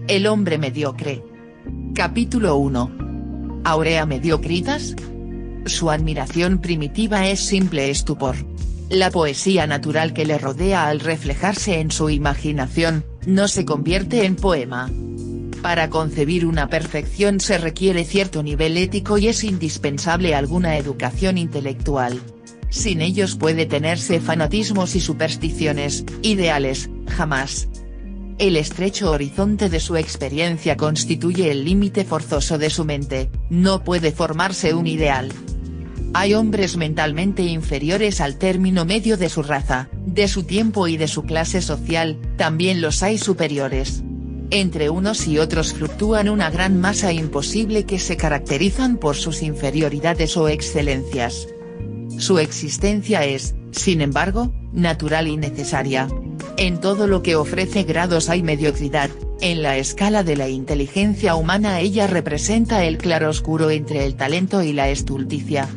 El hombre mediocre. Capítulo 1. ¿Aurea mediocritas? Su admiración primitiva es simple estupor. La poesía natural que le rodea al reflejarse en su imaginación, no se convierte en poema. Para concebir una perfección se requiere cierto nivel ético y es indispensable alguna educación intelectual. Sin ellos puede tenerse fanatismos y supersticiones, ideales, jamás. El estrecho horizonte de su experiencia constituye el límite forzoso de su mente, no puede formarse un ideal. Hay hombres mentalmente inferiores al término medio de su raza, de su tiempo y de su clase social, también los hay superiores. Entre unos y otros fluctúan una gran masa imposible que se caracterizan por sus inferioridades o excelencias. Su existencia es, sin embargo, natural y necesaria. En todo lo que ofrece grados hay mediocridad, en la escala de la inteligencia humana ella representa el claroscuro entre el talento y la estulticia.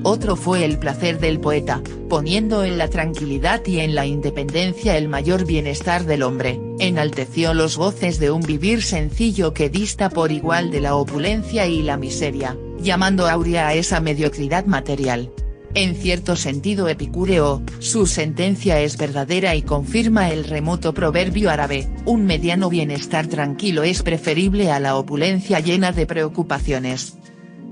Otro fue el placer del poeta, poniendo en la tranquilidad y en la independencia el mayor bienestar del hombre, enalteció los goces de un vivir sencillo que dista por igual de la opulencia y la miseria, llamando áurea a esa mediocridad material. En cierto sentido epicúreo, su sentencia es verdadera y confirma el remoto proverbio árabe, un mediano bienestar tranquilo es preferible a la opulencia llena de preocupaciones.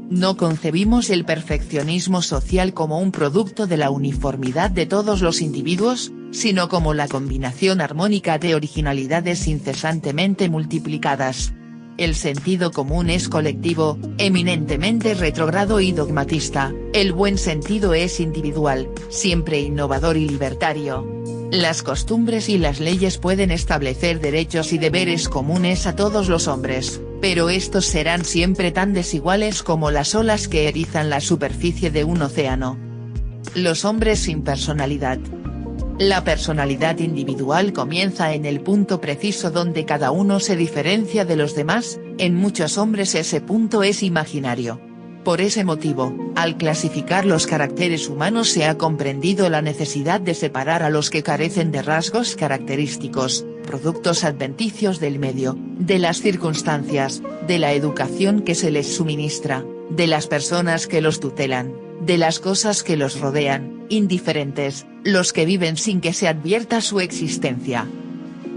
No concebimos el perfeccionismo social como un producto de la uniformidad de todos los individuos, sino como la combinación armónica de originalidades incesantemente multiplicadas. El sentido común es colectivo, eminentemente retrógrado y dogmatista, el buen sentido es individual, siempre innovador y libertario. Las costumbres y las leyes pueden establecer derechos y deberes comunes a todos los hombres, pero estos serán siempre tan desiguales como las olas que erizan la superficie de un océano. Los hombres sin personalidad. La personalidad individual comienza en el punto preciso donde cada uno se diferencia de los demás, en muchos hombres ese punto es imaginario. Por ese motivo, al clasificar los caracteres humanos se ha comprendido la necesidad de separar a los que carecen de rasgos característicos, productos adventicios del medio, de las circunstancias, de la educación que se les suministra, de las personas que los tutelan, de las cosas que los rodean, indiferentes, los que viven sin que se advierta su existencia.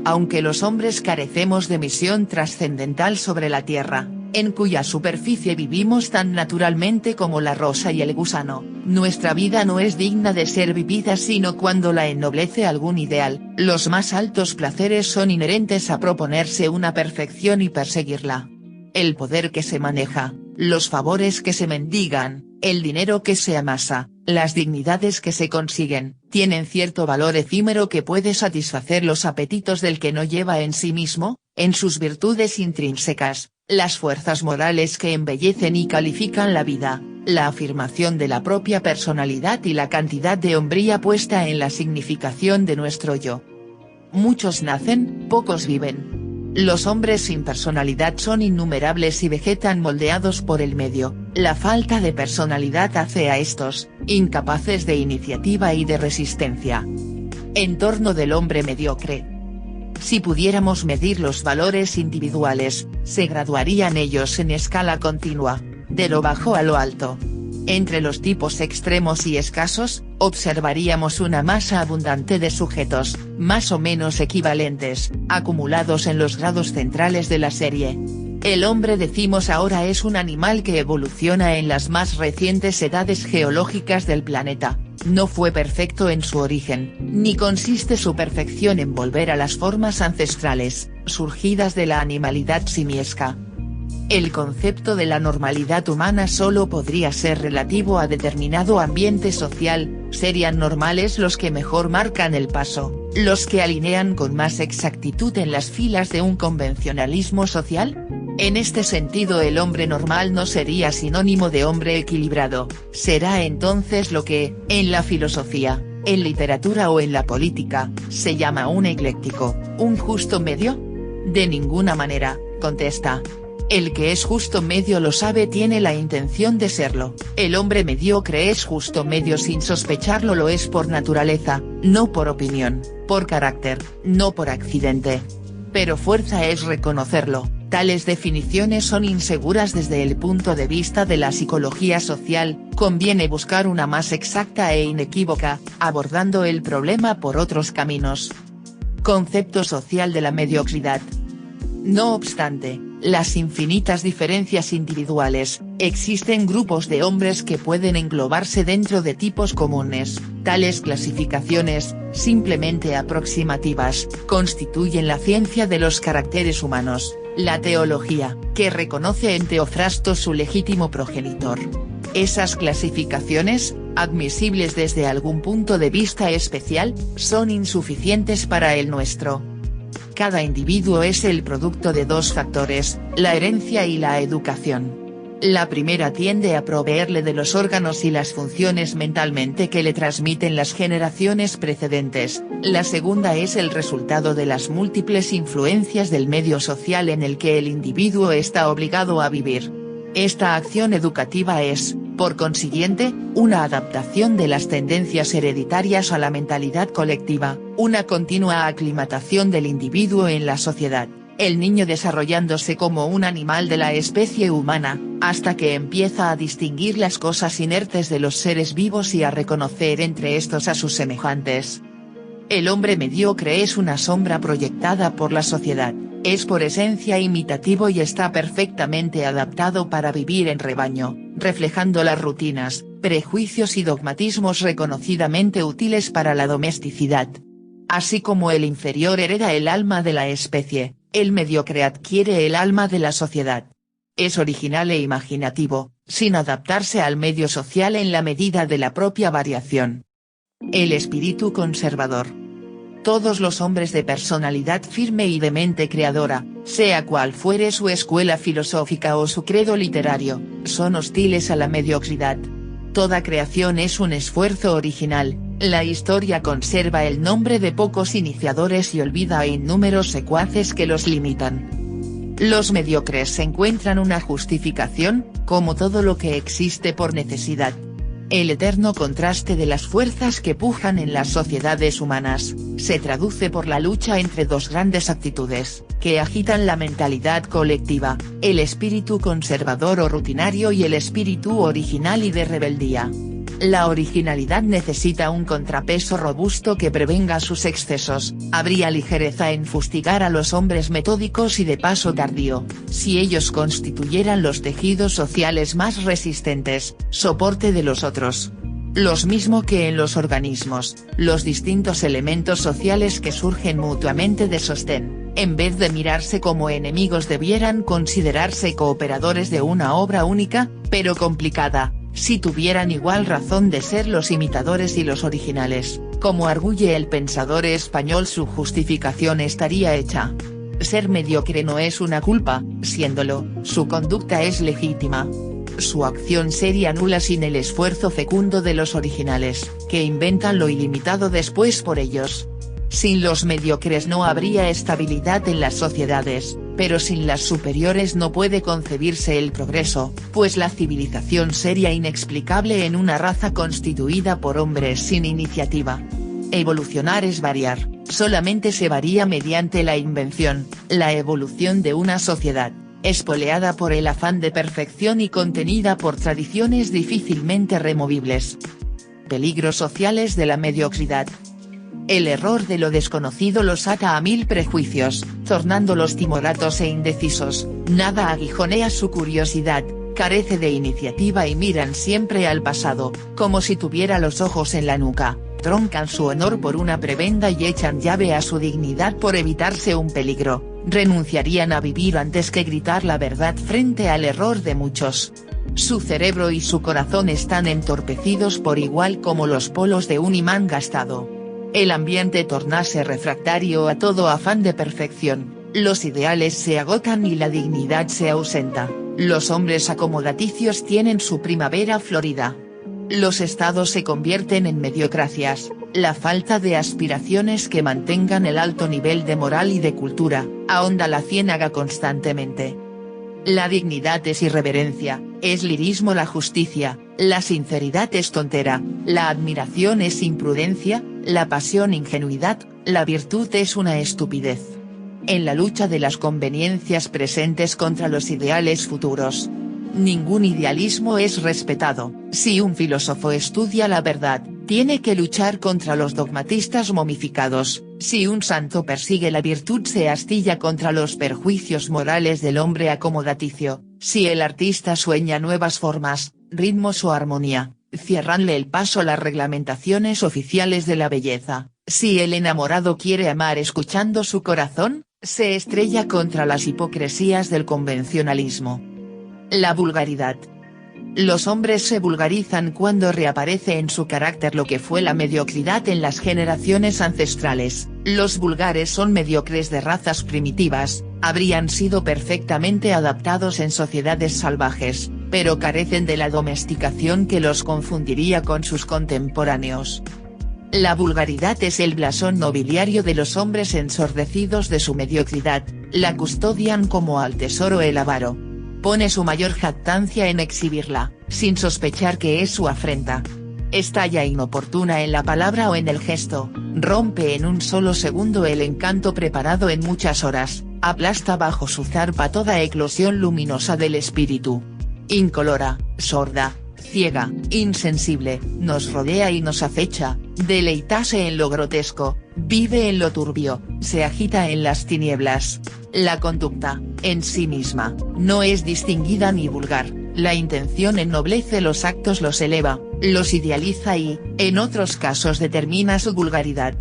Aunque los hombres carecemos de misión trascendental sobre la tierra, en cuya superficie vivimos tan naturalmente como la rosa y el gusano, nuestra vida no es digna de ser vivida sino cuando la ennoblece algún ideal, los más altos placeres son inherentes a proponerse una perfección y perseguirla. El poder que se maneja, los favores que se mendigan, el dinero que se amasa, las dignidades que se consiguen, tienen cierto valor efímero que puede satisfacer los apetitos del que no lleva en sí mismo, en sus virtudes intrínsecas, las fuerzas morales que embellecen y califican la vida, la afirmación de la propia personalidad y la cantidad de hombría puesta en la significación de nuestro yo. Muchos nacen, pocos viven. Los hombres sin personalidad son innumerables y vegetan moldeados por el medio, la falta de personalidad hace a estos, incapaces de iniciativa y de resistencia. Entorno del hombre mediocre. Si pudiéramos medir los valores individuales, se graduarían ellos en escala continua, de lo bajo a lo alto. Entre los tipos extremos y escasos, observaríamos una masa abundante de sujetos, más o menos equivalentes, acumulados en los grados centrales de la serie. El hombre decimos ahora es un animal que evoluciona en las más recientes edades geológicas del planeta, no fue perfecto en su origen, ni consiste su perfección en volver a las formas ancestrales, surgidas de la animalidad simiesca. El concepto de la normalidad humana solo podría ser relativo a determinado ambiente social, serían normales los que mejor marcan el paso, los que alinean con más exactitud en las filas de un convencionalismo social. En este sentido el hombre normal no sería sinónimo de hombre equilibrado, será entonces lo que, en la filosofía, en literatura o en la política, se llama un ecléctico, un justo medio. De ninguna manera, contesta. El que es justo medio lo sabe, tiene la intención de serlo, el hombre mediocre es justo medio sin sospecharlo, lo es por naturaleza, no por opinión, por carácter, no por accidente. pero fuerza es reconocerlo. Tales definiciones son inseguras desde el punto de vista de la psicología social, conviene buscar una más exacta e inequívoca, abordando el problema por otros caminos. Concepto social de la mediocridad. No obstante, las infinitas diferencias individuales, existen grupos de hombres que pueden englobarse dentro de tipos comunes. Tales clasificaciones, simplemente aproximativas, constituyen la ciencia de los caracteres humanos, la teología, que reconoce en Teofrasto su legítimo progenitor. Esas clasificaciones, admisibles desde algún punto de vista especial, son insuficientes para el nuestro. Cada individuo es el producto de dos factores, la herencia y la educación. La primera tiende a proveerle de los órganos y las funciones mentalmente que le transmiten las generaciones precedentes, la segunda es el resultado de las múltiples influencias del medio social en el que el individuo está obligado a vivir. Esta acción educativa es, por consiguiente, una adaptación de las tendencias hereditarias a la mentalidad colectiva, una continua aclimatación del individuo en la sociedad, el niño desarrollándose como un animal de la especie humana, hasta que empieza a distinguir las cosas inertes de los seres vivos y a reconocer entre estos a sus semejantes. El hombre mediocre es una sombra proyectada por la sociedad, es por esencia imitativo y está perfectamente adaptado para vivir en rebaño, reflejando las rutinas, prejuicios y dogmatismos reconocidamente útiles para la domesticidad. Así como el inferior hereda el alma de la especie, el mediocre adquiere el alma de la sociedad. Es original e imaginativo, sin adaptarse al medio social en la medida de la propia variación. El espíritu conservador. Todos los hombres de personalidad firme y de mente creadora, sea cual fuere su escuela filosófica o su credo literario, son hostiles a la mediocridad. Toda creación es un esfuerzo original, la historia conserva el nombre de pocos iniciadores y olvida a innúmeros secuaces que los limitan. Los mediocres encuentran una justificación, como todo lo que existe por necesidad. El eterno contraste de las fuerzas que pujan en las sociedades humanas, se traduce por la lucha entre dos grandes actitudes, que agitan la mentalidad colectiva, el espíritu conservador o rutinario y el espíritu original y de rebeldía. La originalidad necesita un contrapeso robusto que prevenga sus excesos, habría ligereza en fustigar a los hombres metódicos y de paso tardío, si ellos constituyeran los tejidos sociales más resistentes, soporte de los otros. Los mismo que en los organismos, los distintos elementos sociales que surgen mutuamente de sostén, en vez de mirarse como enemigos debieran considerarse cooperadores de una obra única, pero complicada. Si tuvieran igual razón de ser los imitadores y los originales, como arguye el pensador español, su justificación estaría hecha. Ser mediocre no es una culpa, siéndolo, su conducta es legítima. Su acción sería nula sin el esfuerzo fecundo de los originales, que inventan lo ilimitado después por ellos. Sin los mediocres no habría estabilidad en las sociedades, pero sin las superiores no puede concebirse el progreso, pues la civilización sería inexplicable en una raza constituida por hombres sin iniciativa. Evolucionar es variar, solamente se varía mediante la invención, la evolución de una sociedad, espoleada por el afán de perfección y contenida por tradiciones difícilmente removibles. Peligros sociales de la mediocridad. El error de lo desconocido los ata a mil prejuicios, tornándolos timoratos e indecisos, nada aguijonea su curiosidad, carece de iniciativa y miran siempre al pasado, como si tuviera los ojos en la nuca, troncan su honor por una prebenda y echan llave a su dignidad por evitarse un peligro, renunciarían a vivir antes que gritar la verdad frente al error de muchos. Su cerebro y su corazón están entorpecidos por igual como los polos de un imán gastado. El ambiente tornase refractario a todo afán de perfección, los ideales se agotan y la dignidad se ausenta, los hombres acomodaticios tienen su primavera florida. Los estados se convierten en mediocracias, la falta de aspiraciones que mantengan el alto nivel de moral y de cultura, ahonda la ciénaga constantemente. La dignidad es irreverencia, es lirismo la justicia, la sinceridad es tontera, la admiración es imprudencia, la pasión ingenuidad, la virtud es una estupidez. en la lucha de las conveniencias presentes contra los ideales futuros. Ningún idealismo es respetado. Si un filósofo estudia la verdad, tiene que luchar contra los dogmatistas momificados. Si un santo persigue la virtud, se astilla contra los perjuicios morales del hombre acomodaticio. Si el artista sueña nuevas formas, ritmos o armonía, ciérranle el paso las reglamentaciones oficiales de la belleza. Si el enamorado quiere amar escuchando su corazón, se estrella contra las hipocresías del convencionalismo. La vulgaridad. Los hombres se vulgarizan cuando reaparece en su carácter lo que fue la mediocridad en las generaciones ancestrales. Los vulgares son mediocres de razas primitivas, habrían sido perfectamente adaptados en sociedades salvajes, pero carecen de la domesticación que los confundiría con sus contemporáneos. La vulgaridad es el blasón nobiliario de los hombres ensordecidos de su mediocridad, la custodian como al tesoro el avaro. Pone su mayor jactancia en exhibirla, sin sospechar que es su afrenta. Estalla inoportuna en la palabra o en el gesto, rompe en un solo segundo el encanto preparado en muchas horas, aplasta bajo su zarpa toda eclosión luminosa del espíritu. Incolora, sorda, ciega, insensible, nos rodea y nos acecha, deleítase en lo grotesco, vive en lo turbio, se agita en las tinieblas. La conducta, en sí misma, no es distinguida ni vulgar, la intención ennoblece los actos, los eleva, los idealiza y, en otros casos determina su vulgaridad.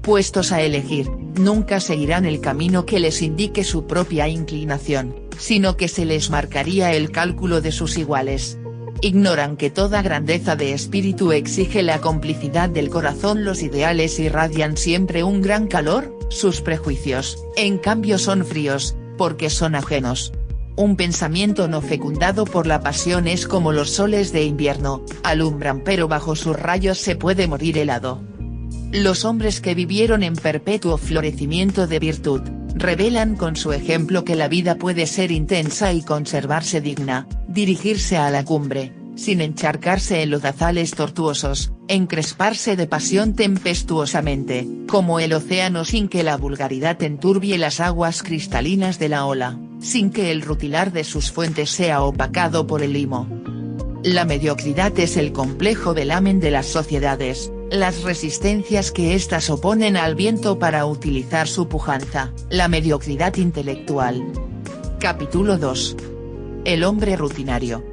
Puestos a elegir, nunca seguirán el camino que les indique su propia inclinación, sino que se les marcaría el cálculo de sus iguales. Ignoran que toda grandeza de espíritu exige la complicidad del corazón. Los ideales irradian siempre un gran calor, sus prejuicios, en cambio son fríos, porque son ajenos. Un pensamiento no fecundado por la pasión es como los soles de invierno, alumbran pero bajo sus rayos se puede morir helado. Los hombres que vivieron en perpetuo florecimiento de virtud, revelan con su ejemplo que la vida puede ser intensa y conservarse digna, dirigirse a la cumbre, sin encharcarse en lodazales tortuosos, encresparse de pasión tempestuosamente, como el océano sin que la vulgaridad enturbie las aguas cristalinas de la ola, sin que el rutilar de sus fuentes sea opacado por el limo. La mediocridad es el complejo velamen de las sociedades, las resistencias que éstas oponen al viento para utilizar su pujanza, la mediocridad intelectual. Capítulo 2. El hombre rutinario.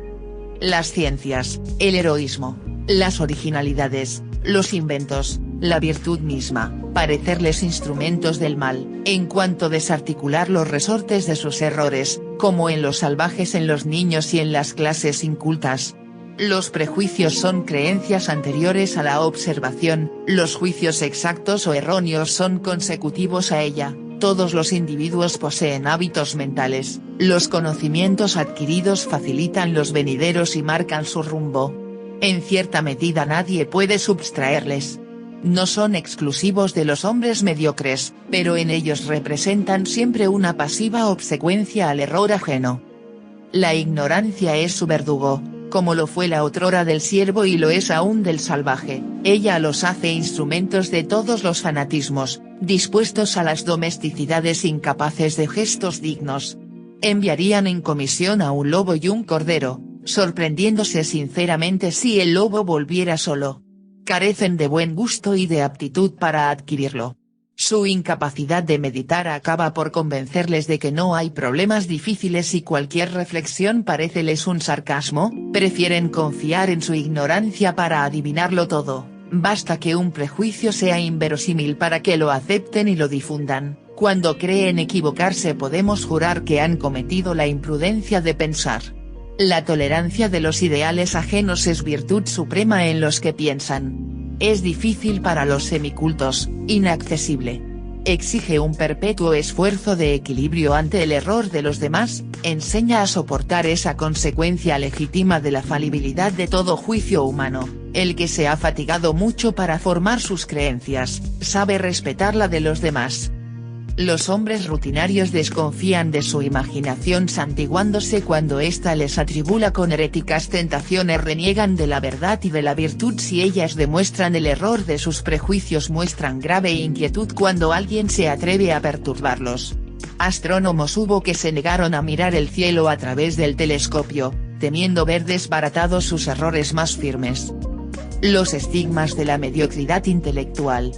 Las ciencias, el heroísmo, las originalidades, los inventos, la virtud misma, parecerles instrumentos del mal, en cuanto desarticular los resortes de sus errores, como en los salvajes, en los niños y en las clases incultas. Los prejuicios son creencias anteriores a la observación, los juicios exactos o erróneos son consecutivos a ella. Todos los individuos poseen hábitos mentales, los conocimientos adquiridos facilitan los venideros y marcan su rumbo. En cierta medida nadie puede subtraerles. No son exclusivos de los hombres mediocres, pero en ellos representan siempre una pasiva obsecuencia al error ajeno. La ignorancia es su verdugo, como lo fue la otrora del siervo y lo es aún del salvaje, ella los hace instrumentos de todos los fanatismos, dispuestos a las domesticidades, incapaces de gestos dignos. Enviarían en comisión a un lobo y un cordero, sorprendiéndose sinceramente si el lobo volviera solo. Carecen de buen gusto y de aptitud para adquirirlo. Su incapacidad de meditar acaba por convencerles de que no hay problemas difíciles y cualquier reflexión paréceles un sarcasmo, prefieren confiar en su ignorancia para adivinarlo todo, basta que un prejuicio sea inverosímil para que lo acepten y lo difundan. Cuando creen equivocarse podemos jurar que han cometido la imprudencia de pensar. La tolerancia de los ideales ajenos es virtud suprema en los que piensan. Es difícil para los semicultos, inaccesible. Exige un perpetuo esfuerzo de equilibrio ante el error de los demás, enseña a soportar esa consecuencia legítima de la falibilidad de todo juicio humano. El que se ha fatigado mucho para formar sus creencias, sabe respetar la de los demás. Los hombres rutinarios desconfían de su imaginación santiguándose cuando ésta les atribula con heréticas tentaciones, reniegan de la verdad y de la virtud si ellas demuestran el error de sus prejuicios, muestran grave inquietud cuando alguien se atreve a perturbarlos. Astrónomos hubo que se negaron a mirar el cielo a través del telescopio, temiendo ver desbaratados sus errores más firmes. Los estigmas de la mediocridad intelectual.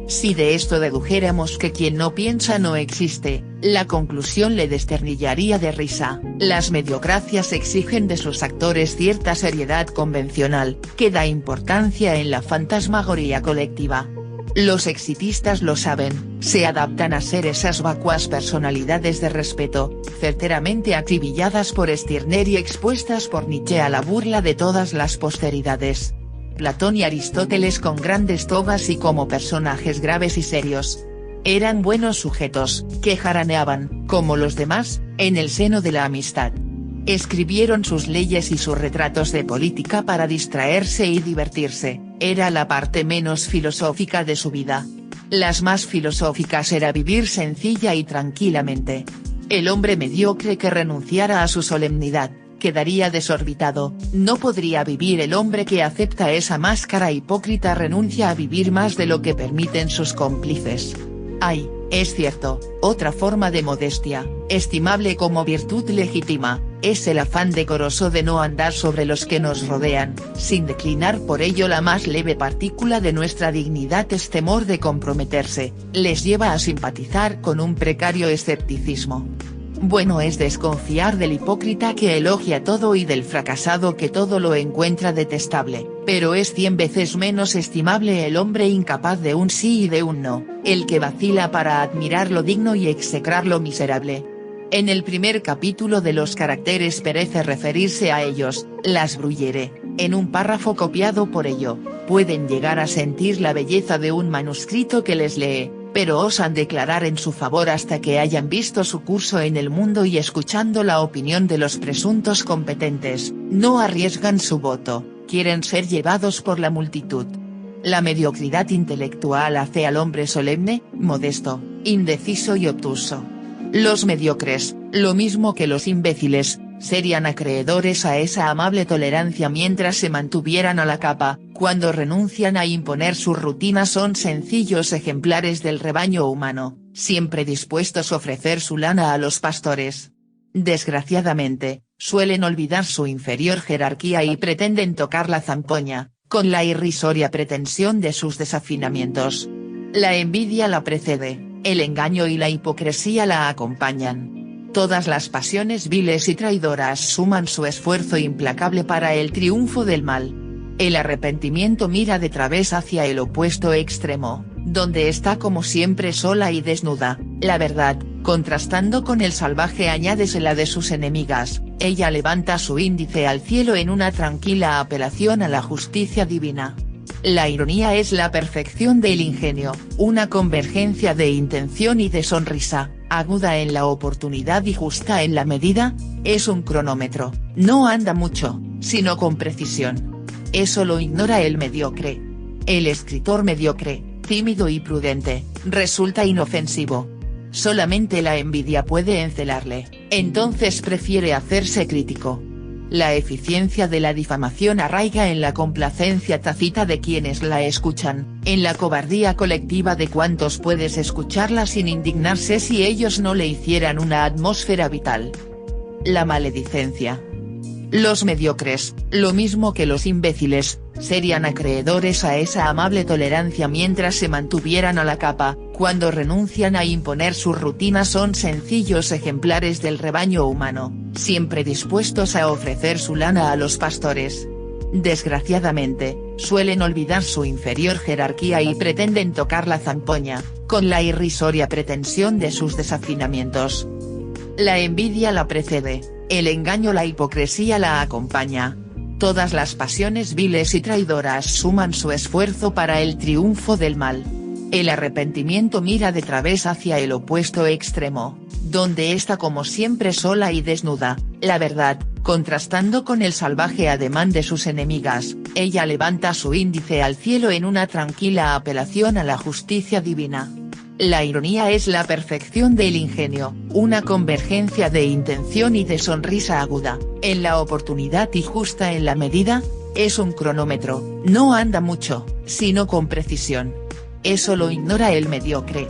Si de esto dedujéramos que quien no piensa no existe, la conclusión le desternillaría de risa. Las mediocracias exigen de sus actores cierta seriedad convencional, que da importancia en la fantasmagoría colectiva. Los exitistas lo saben, se adaptan a ser esas vacuas personalidades de respeto, certeramente acribilladas por Stirner y expuestas por Nietzsche a la burla de todas las posteridades. Platón y Aristóteles con grandes togas y como personajes graves y serios. Eran buenos sujetos, que jaraneaban, como los demás, en el seno de la amistad. Escribieron sus leyes y sus retratos de política para distraerse y divertirse, era la parte menos filosófica de su vida. Las más filosóficas era vivir sencilla y tranquilamente. El hombre mediocre que renunciara a su solemnidad, quedaría desorbitado, no podría vivir. El hombre que acepta esa máscara hipócrita renuncia a vivir más de lo que permiten sus cómplices. Hay, es cierto, otra forma de modestia, estimable como virtud legítima, es el afán decoroso de no andar sobre los que nos rodean, sin declinar por ello la más leve partícula de nuestra dignidad. Es temor de comprometerse, les lleva a simpatizar con un precario escepticismo. Bueno es desconfiar del hipócrita que elogia todo y del fracasado que todo lo encuentra detestable, pero es 100 veces menos estimable el hombre incapaz de un sí y de un no, el que vacila para admirar lo digno y execrar lo miserable. En el primer capítulo de Los caracteres parece referirse a ellos, las Bruyere, en un párrafo copiado por ello, pueden llegar a sentir la belleza de un manuscrito que les lee, pero osan declarar en su favor hasta que hayan visto su curso en el mundo y escuchando la opinión de los presuntos competentes, no arriesgan su voto, quieren ser llevados por la multitud. La mediocridad intelectual hace al hombre solemne, modesto, indeciso y obtuso. Los mediocres, lo mismo que los imbéciles, serían acreedores a esa amable tolerancia mientras se mantuvieran a la capa, cuando renuncian a imponer sus rutinas son sencillos ejemplares del rebaño humano, siempre dispuestos a ofrecer su lana a los pastores. Desgraciadamente, suelen olvidar su inferior jerarquía y pretenden tocar la zampoña, con la irrisoria pretensión de sus desafinamientos. La envidia la precede, el engaño y la hipocresía la acompañan. Todas las pasiones viles y traidoras suman su esfuerzo implacable para el triunfo del mal. El arrepentimiento mira de través hacia el opuesto extremo, donde está como siempre sola y desnuda, la verdad, contrastando con el salvaje añádese de sus enemigas, ella levanta su índice al cielo en una tranquila apelación a la justicia divina. La ironía es la perfección del ingenio, una convergencia de intención y de sonrisa, aguda en la oportunidad y justa en la medida, es un cronómetro, no anda mucho, sino con precisión. Eso lo ignora el mediocre. El escritor mediocre, tímido y prudente, resulta inofensivo. Solamente la envidia puede encelarle, entonces prefiere hacerse crítico. La eficiencia de la difamación arraiga en la complacencia tácita de quienes la escuchan, en la cobardía colectiva de cuantos puedes escucharla sin indignarse si ellos no le hicieran una atmósfera vital. La maledicencia. Los mediocres, lo mismo que los imbéciles, serían acreedores a esa amable tolerancia mientras se mantuvieran a la capa, cuando renuncian a imponer sus rutinas son sencillos ejemplares del rebaño humano, siempre dispuestos a ofrecer su lana a los pastores. Desgraciadamente, suelen olvidar su inferior jerarquía y pretenden tocar la zampoña, con la irrisoria pretensión de sus desafinamientos. La envidia la precede, el engaño la hipocresía la acompaña. Todas las pasiones viles y traidoras suman su esfuerzo para el triunfo del mal. El arrepentimiento mira de través hacia el opuesto extremo, donde está como siempre sola y desnuda, la verdad, contrastando con el salvaje ademán de sus enemigas, ella levanta su índice al cielo en una tranquila apelación a la justicia divina. La ironía es la perfección del ingenio, una convergencia de intención y de sonrisa aguda, en la oportunidad y justa en la medida. Es un cronómetro, no anda mucho, sino con precisión. Eso lo ignora el mediocre.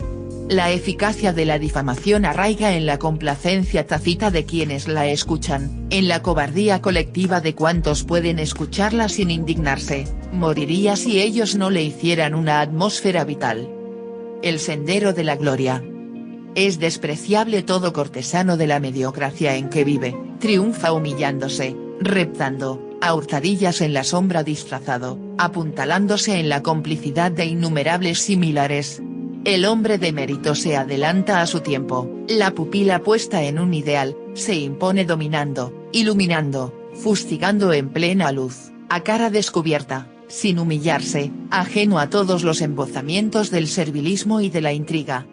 La eficacia de la difamación arraiga en la complacencia tácita de quienes la escuchan, en la cobardía colectiva de cuantos pueden escucharla sin indignarse. Moriría si ellos no le hicieran una atmósfera vital. El sendero de la gloria. Es despreciable todo cortesano de la mediocracia en que vive, triunfa humillándose, reptando, a hurtadillas en la sombra disfrazado, apuntalándose en la complicidad de innumerables similares. El hombre de mérito se adelanta a su tiempo, la pupila puesta en un ideal, se impone dominando, iluminando, fustigando en plena luz, a cara descubierta, sin humillarse, ajeno a todos los embozamientos del servilismo y de la intriga.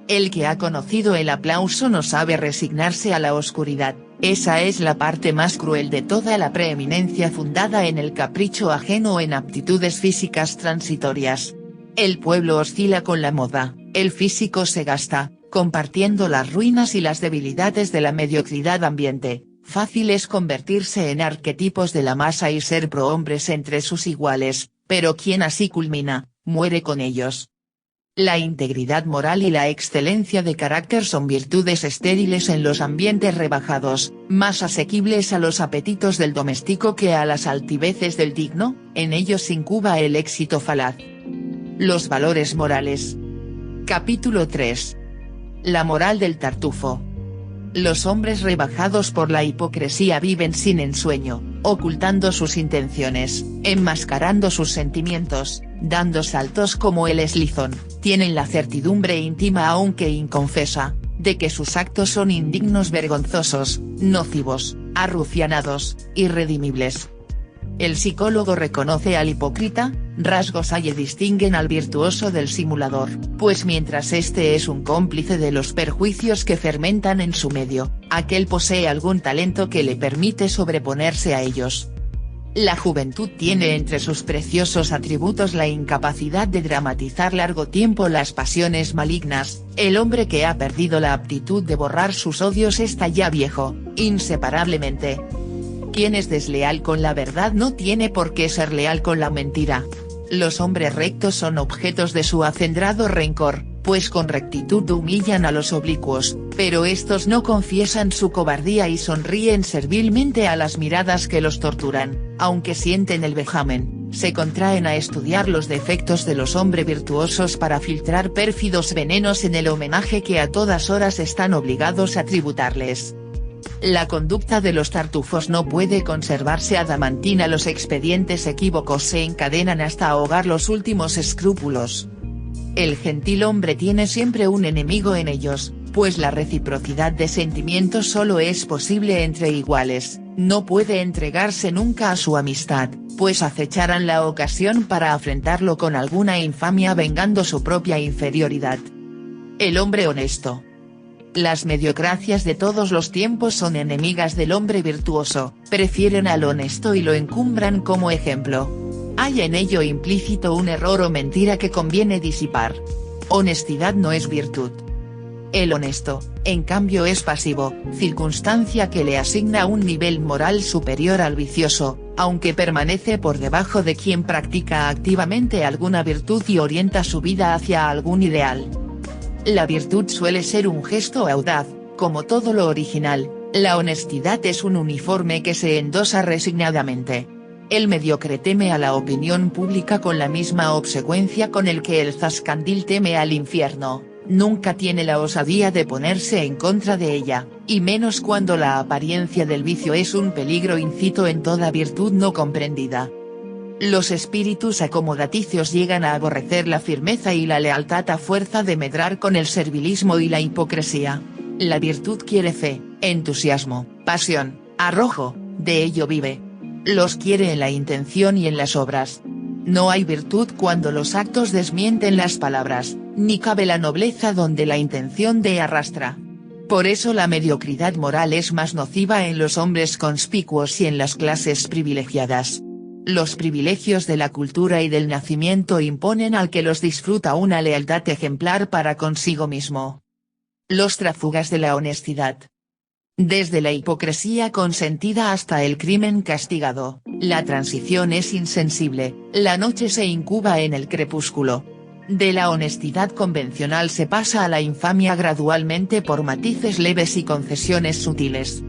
El que ha conocido el aplauso no sabe resignarse a la oscuridad, esa es la parte más cruel de toda la preeminencia fundada en el capricho ajeno o en aptitudes físicas transitorias. El pueblo oscila con la moda, el físico se gasta, compartiendo las ruinas y las debilidades de la mediocridad ambiente. Fácil es convertirse en arquetipos de la masa y ser prohombres entre sus iguales, pero quien así culmina, muere con ellos. La integridad moral y la excelencia de carácter son virtudes estériles en los ambientes rebajados, más asequibles a los apetitos del doméstico que a las altiveces del digno, en ellos incuba el éxito falaz. Los valores morales. Capítulo 3. La moral del tartufo. Los hombres rebajados por la hipocresía viven sin ensueño, ocultando sus intenciones, enmascarando sus sentimientos, dando saltos como el eslizón, tienen la certidumbre íntima aunque inconfesa, de que sus actos son indignos, vergonzosos, nocivos, arrufianados, irredimibles. El psicólogo reconoce al hipócrita, rasgos hay que distinguen al virtuoso del simulador, pues mientras este es un cómplice de los perjuicios que fermentan en su medio, aquel posee algún talento que le permite sobreponerse a ellos. La juventud tiene entre sus preciosos atributos la incapacidad de dramatizar largo tiempo las pasiones malignas. El hombre que ha perdido la aptitud de borrar sus odios está ya viejo, inseparablemente. Quien es desleal con la verdad no tiene por qué ser leal con la mentira. Los hombres rectos son objetos de su acendrado rencor, pues con rectitud humillan a los oblicuos, pero estos no confiesan su cobardía y sonríen servilmente a las miradas que los torturan, aunque sienten el vejamen, se contraen a estudiar los defectos de los hombres virtuosos para filtrar pérfidos venenos en el homenaje que a todas horas están obligados a tributarles. La conducta de los tartufos no puede conservarse adamantina, los expedientes equívocos se encadenan hasta ahogar los últimos escrúpulos. El gentil hombre tiene siempre un enemigo en ellos, pues la reciprocidad de sentimientos solo es posible entre iguales, no puede entregarse nunca a su amistad, pues acecharán la ocasión para afrentarlo con alguna infamia vengando su propia inferioridad. El hombre honesto. Las mediocracias de todos los tiempos son enemigas del hombre virtuoso, prefieren al honesto y lo encumbran como ejemplo. Hay en ello implícito un error o mentira que conviene disipar. Honestidad no es virtud. El honesto, en cambio, es pasivo, circunstancia que le asigna un nivel moral superior al vicioso, aunque permanece por debajo de quien practica activamente alguna virtud y orienta su vida hacia algún ideal. La virtud suele ser un gesto audaz, como todo lo original, la honestidad es un uniforme que se endosa resignadamente. El mediocre teme a la opinión pública con la misma obsecuencia con el que el zascandil teme al infierno, nunca tiene la osadía de ponerse en contra de ella, y menos cuando la apariencia del vicio es un peligro incito en toda virtud no comprendida. Los espíritus acomodaticios llegan a aborrecer la firmeza y la lealtad a fuerza de medrar con el servilismo y la hipocresía. La virtud quiere fe, entusiasmo, pasión, arrojo, de ello vive. Los quiere en la intención y en las obras. No hay virtud cuando los actos desmienten las palabras, ni cabe la nobleza donde la intención de arrastra. Por eso la mediocridad moral es más nociva en los hombres conspicuos y en las clases privilegiadas. Los privilegios de la cultura y del nacimiento imponen al que los disfruta una lealtad ejemplar para consigo mismo. Los tráfugas de la honestidad. Desde la hipocresía consentida hasta el crimen castigado, la transición es insensible, la noche se incuba en el crepúsculo. De la honestidad convencional se pasa a la infamia gradualmente por matices leves y concesiones sutiles.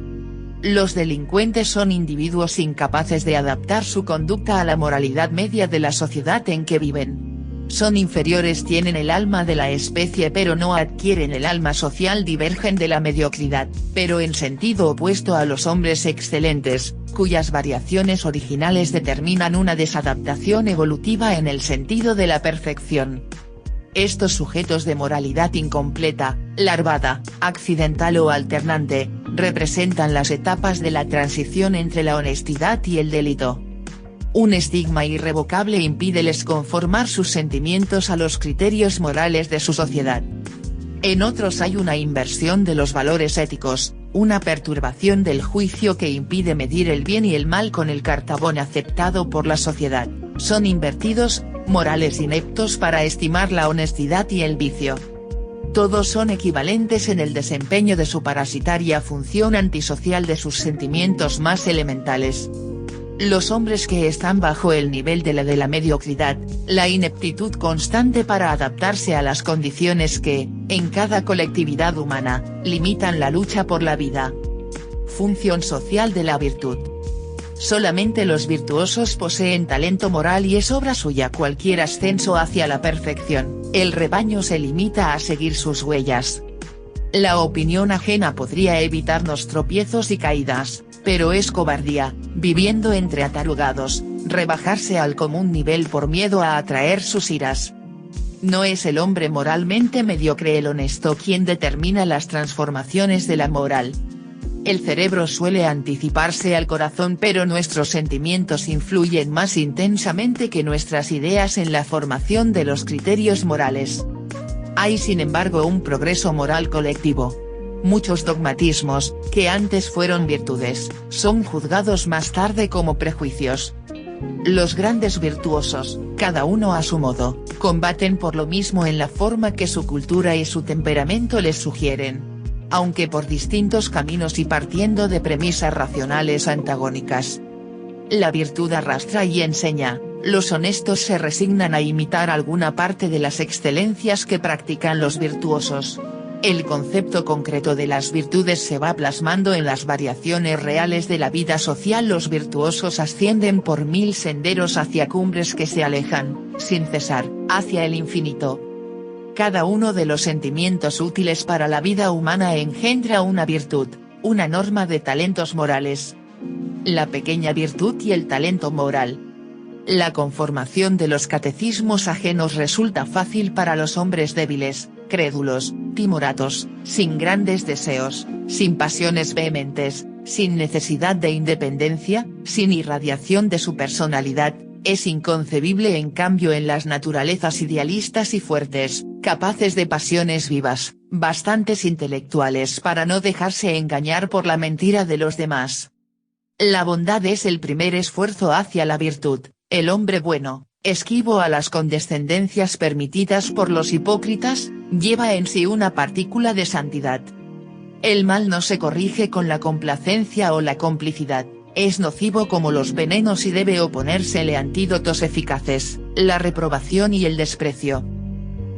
Los delincuentes son individuos incapaces de adaptar su conducta a la moralidad media de la sociedad en que viven. Son inferiores, tienen el alma de la especie pero no adquieren el alma social, divergen de la mediocridad, pero en sentido opuesto a los hombres excelentes, cuyas variaciones originales determinan una desadaptación evolutiva en el sentido de la perfección. Estos sujetos de moralidad incompleta, larvada, accidental o alternante, representan las etapas de la transición entre la honestidad y el delito. Un estigma irrevocable impídeles conformar sus sentimientos a los criterios morales de su sociedad. En otros hay una inversión de los valores éticos, una perturbación del juicio que impide medir el bien y el mal con el cartabón aceptado por la sociedad, son invertidos, morales ineptos para estimar la honestidad y el vicio. Todos son equivalentes en el desempeño de su parasitaria función antisocial de sus sentimientos más elementales. Los hombres que están bajo el nivel de la mediocridad, la ineptitud constante para adaptarse a las condiciones que, en cada colectividad humana, limitan la lucha por la vida. Función social de la virtud. Solamente los virtuosos poseen talento moral y es obra suya cualquier ascenso hacia la perfección, el rebaño se limita a seguir sus huellas. La opinión ajena podría evitarnos tropiezos y caídas, pero es cobardía, viviendo entre atarugados, rebajarse al común nivel por miedo a atraer sus iras. No es el hombre moralmente mediocre el honesto quien determina las transformaciones de la moral. El cerebro suele anticiparse al corazón pero nuestros sentimientos influyen más intensamente que nuestras ideas en la formación de los criterios morales. Hay sin embargo un progreso moral colectivo. Muchos dogmatismos, que antes fueron virtudes, son juzgados más tarde como prejuicios. Los grandes virtuosos, cada uno a su modo, combaten por lo mismo en la forma que su cultura y su temperamento les sugieren. Aunque por distintos caminos y partiendo de premisas racionales antagónicas. La virtud arrastra y enseña, los honestos se resignan a imitar alguna parte de las excelencias que practican los virtuosos. El concepto concreto de las virtudes se va plasmando en las variaciones reales de la vida social. Los virtuosos ascienden por 1000 senderos hacia cumbres que se alejan, sin cesar, hacia el infinito. Cada uno de los sentimientos útiles para la vida humana engendra una virtud, una norma de talentos morales. La pequeña virtud y el talento moral. La conformación de los catecismos ajenos resulta fácil para los hombres débiles, crédulos, timoratos, sin grandes deseos, sin pasiones vehementes, sin necesidad de independencia, sin irradiación de su personalidad. Es inconcebible en cambio en las naturalezas idealistas y fuertes, capaces de pasiones vivas, bastantes intelectuales para no dejarse engañar por la mentira de los demás. La bondad es el primer esfuerzo hacia la virtud, el hombre bueno, esquivo a las condescendencias permitidas por los hipócritas, lleva en sí una partícula de santidad. El mal no se corrige con la complacencia o la complicidad. Es nocivo como los venenos y debe oponérsele antídotos eficaces, la reprobación y el desprecio.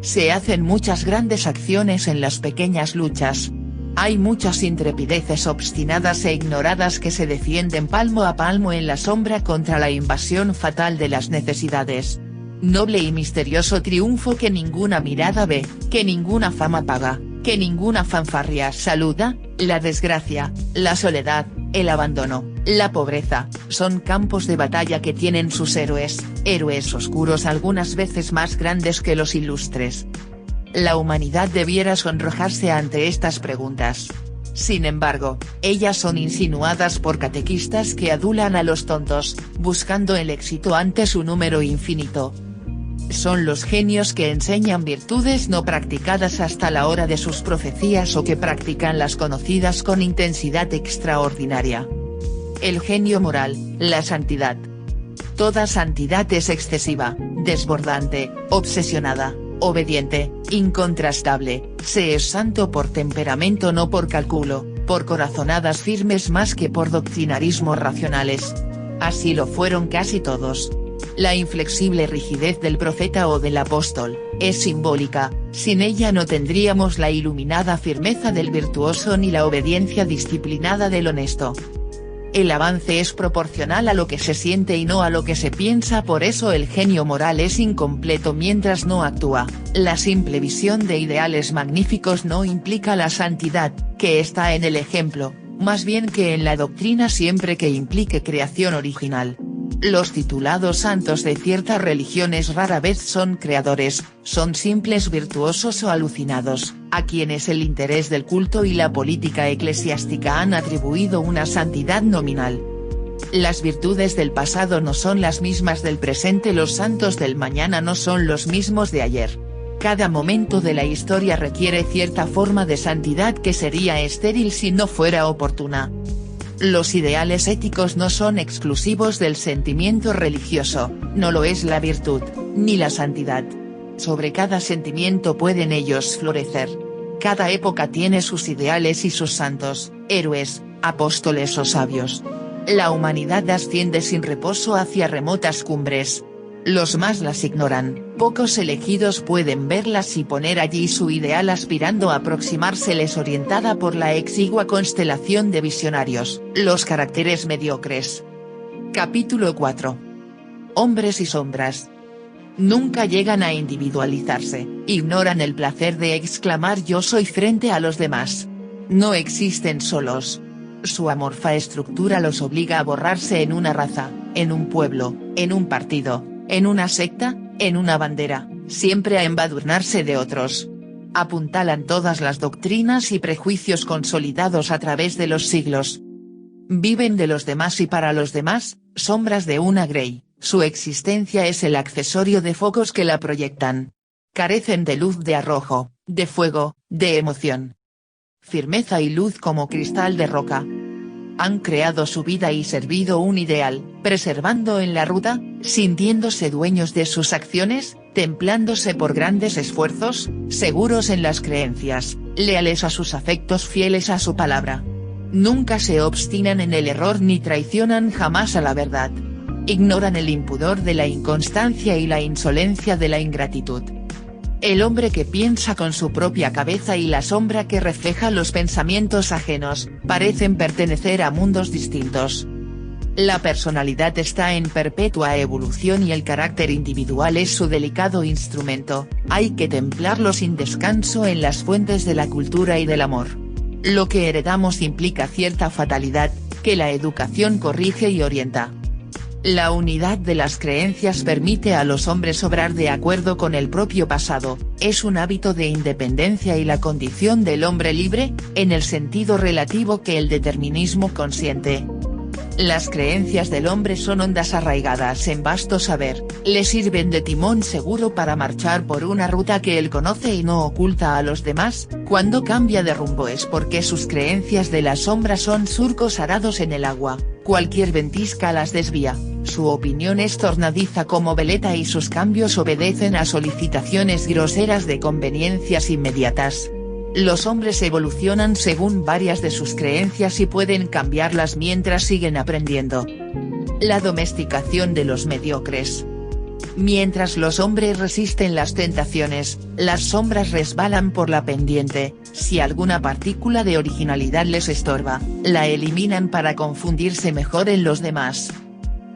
Se hacen muchas grandes acciones en las pequeñas luchas. Hay muchas intrepideces obstinadas e ignoradas que se defienden palmo a palmo en la sombra contra la invasión fatal de las necesidades. Noble y misterioso triunfo que ninguna mirada ve, que ninguna fama paga, que ninguna fanfarria saluda, la desgracia, la soledad, el abandono, la pobreza, son campos de batalla que tienen sus héroes, héroes oscuros algunas veces más grandes que los ilustres. La humanidad debiera sonrojarse ante estas preguntas. Sin embargo, ellas son insinuadas por catequistas que adulan a los tontos, buscando el éxito ante su número infinito. Son los genios que enseñan virtudes no practicadas hasta la hora de sus profecías o que practican las conocidas con intensidad extraordinaria. El genio moral, la santidad. Toda santidad es excesiva, desbordante, obsesionada, obediente, incontrastable. Se es santo por temperamento, no por cálculo, por corazonadas firmes más que por doctrinarismos racionales. Así lo fueron casi todos. La inflexible rigidez del profeta o del apóstol es simbólica, sin ella no tendríamos la iluminada firmeza del virtuoso ni la obediencia disciplinada del honesto. El avance es proporcional a lo que se siente y no a lo que se piensa, por eso el genio moral es incompleto mientras no actúa. La simple visión de ideales magníficos no implica la santidad, que está en el ejemplo, más bien que en la doctrina, siempre que implique creación original. Los titulados santos de ciertas religiones rara vez son creadores, son simples virtuosos o alucinados, a quienes el interés del culto y la política eclesiástica han atribuido una santidad nominal. Las virtudes del pasado no son las mismas del presente, los santos del mañana no son los mismos de ayer. Cada momento de la historia requiere cierta forma de santidad que sería estéril si no fuera oportuna. Los ideales éticos no son exclusivos del sentimiento religioso, no lo es la virtud, ni la santidad. Sobre cada sentimiento pueden ellos florecer. Cada época tiene sus ideales y sus santos, héroes, apóstoles o sabios. La humanidad asciende sin reposo hacia remotas cumbres. Los más las ignoran, pocos elegidos pueden verlas y poner allí su ideal aspirando a aproximárseles, orientada por la exigua constelación de visionarios, los caracteres mediocres. Capítulo 4. Hombres y sombras. Nunca llegan a individualizarse, ignoran el placer de exclamar yo soy frente a los demás. No existen solos. Su amorfa estructura los obliga a borrarse en una raza, en un pueblo, en un partido, en una secta, en una bandera, siempre a embadurnarse de otros. Apuntalan todas las doctrinas y prejuicios consolidados a través de los siglos. Viven de los demás y para los demás, sombras de una Grey, su existencia es el accesorio de focos que la proyectan. Carecen de luz, de arrojo, de fuego, de emoción. Firmeza y luz como cristal de roca. Han creado su vida y servido un ideal, preservando en la ruta, sintiéndose dueños de sus acciones, templándose por grandes esfuerzos, seguros en las creencias, leales a sus afectos, fieles a su palabra. Nunca se obstinan en el error ni traicionan jamás a la verdad. Ignoran el impudor de la inconstancia y la insolencia de la ingratitud. El hombre que piensa con su propia cabeza y la sombra que refleja los pensamientos ajenos, parecen pertenecer a mundos distintos. La personalidad está en perpetua evolución y el carácter individual es su delicado instrumento, hay que templarlo sin descanso en las fuentes de la cultura y del amor. Lo que heredamos implica cierta fatalidad, que la educación corrige y orienta. La unidad de las creencias permite a los hombres obrar de acuerdo con el propio pasado, es un hábito de independencia y la condición del hombre libre, en el sentido relativo que el determinismo consiente. Las creencias del hombre son ondas arraigadas en vasto saber, le sirven de timón seguro para marchar por una ruta que él conoce y no oculta a los demás. Cuando cambia de rumbo es porque sus creencias de la sombra son surcos arados en el agua, cualquier ventisca las desvía, su opinión es tornadiza como veleta y sus cambios obedecen a solicitaciones groseras de conveniencias inmediatas. Los hombres evolucionan según varias de sus creencias y pueden cambiarlas mientras siguen aprendiendo. La domesticación de los mediocres. Mientras los hombres resisten las tentaciones, las sombras resbalan por la pendiente, si alguna partícula de originalidad les estorba, la eliminan para confundirse mejor en los demás.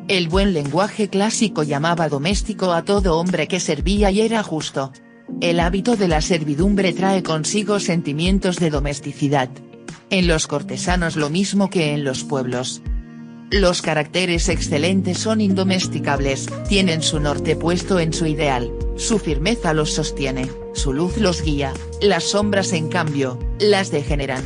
El buen lenguaje clásico llamaba doméstico a todo hombre que servía y era justo. El hábito de la servidumbre trae consigo sentimientos de domesticidad. En los cortesanos lo mismo que en los pueblos. Los caracteres excelentes son indomesticables, tienen su norte puesto en su ideal, su firmeza los sostiene, su luz los guía, las sombras en cambio, las degeneran.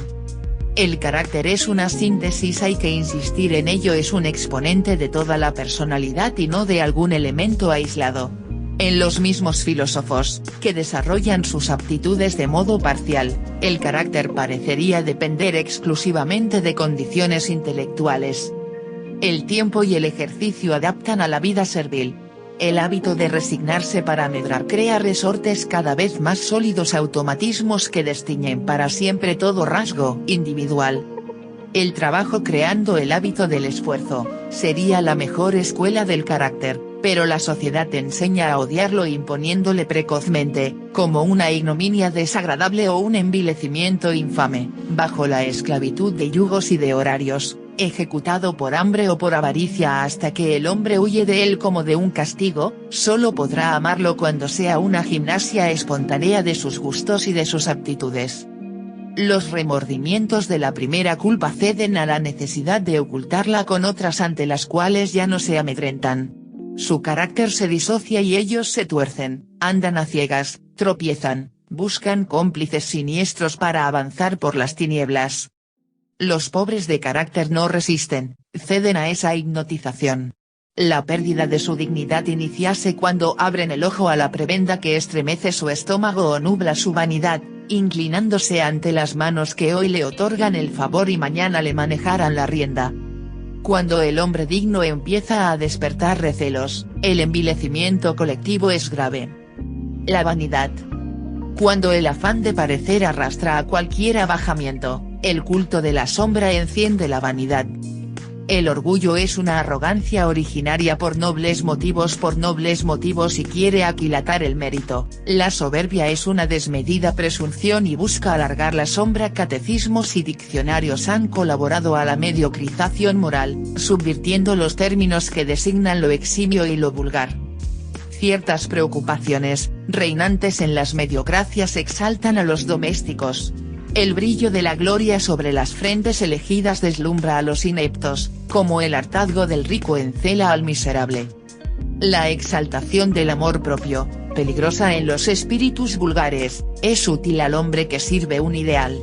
El carácter es una síntesis, hay que insistir en ello, es un exponente de toda la personalidad y no de algún elemento aislado. En los mismos filósofos, que desarrollan sus aptitudes de modo parcial, el carácter parecería depender exclusivamente de condiciones intelectuales. El tiempo y el ejercicio adaptan a la vida servil. El hábito de resignarse para medrar crea resortes cada vez más sólidos, automatismos que destiñen para siempre todo rasgo individual. El trabajo creando el hábito del esfuerzo, sería la mejor escuela del carácter, pero la sociedad te enseña a odiarlo imponiéndole precozmente, como una ignominia desagradable o un envilecimiento infame, bajo la esclavitud de yugos y de horarios, ejecutado por hambre o por avaricia hasta que el hombre huye de él como de un castigo. Solo podrá amarlo cuando sea una gimnasia espontánea de sus gustos y de sus aptitudes. Los remordimientos de la primera culpa ceden a la necesidad de ocultarla con otras ante las cuales ya no se amedrentan. Su carácter se disocia y ellos se tuercen, andan a ciegas, tropiezan, buscan cómplices siniestros para avanzar por las tinieblas. Los pobres de carácter no resisten, ceden a esa hipnotización. La pérdida de su dignidad iniciase cuando abren el ojo a la prebenda que estremece su estómago o nubla su vanidad, inclinándose ante las manos que hoy le otorgan el favor y mañana le manejarán la rienda. Cuando el hombre digno empieza a despertar recelos, el envilecimiento colectivo es grave. La vanidad. Cuando el afán de parecer arrastra a cualquier abajamiento, el culto de la sombra enciende la vanidad. El orgullo es una arrogancia originaria por nobles motivos y quiere aquilatar el mérito. La soberbia es una desmedida presunción y busca alargar la sombra. Catecismos y diccionarios han colaborado a la mediocrización moral, subvirtiendo los términos que designan lo eximio y lo vulgar. Ciertas preocupaciones, reinantes en las mediocracias, exaltan a los domésticos. El brillo de la gloria sobre las frentes elegidas deslumbra a los ineptos, como el hartazgo del rico encela al miserable. La exaltación del amor propio, peligrosa en los espíritus vulgares, es útil al hombre que sirve un ideal.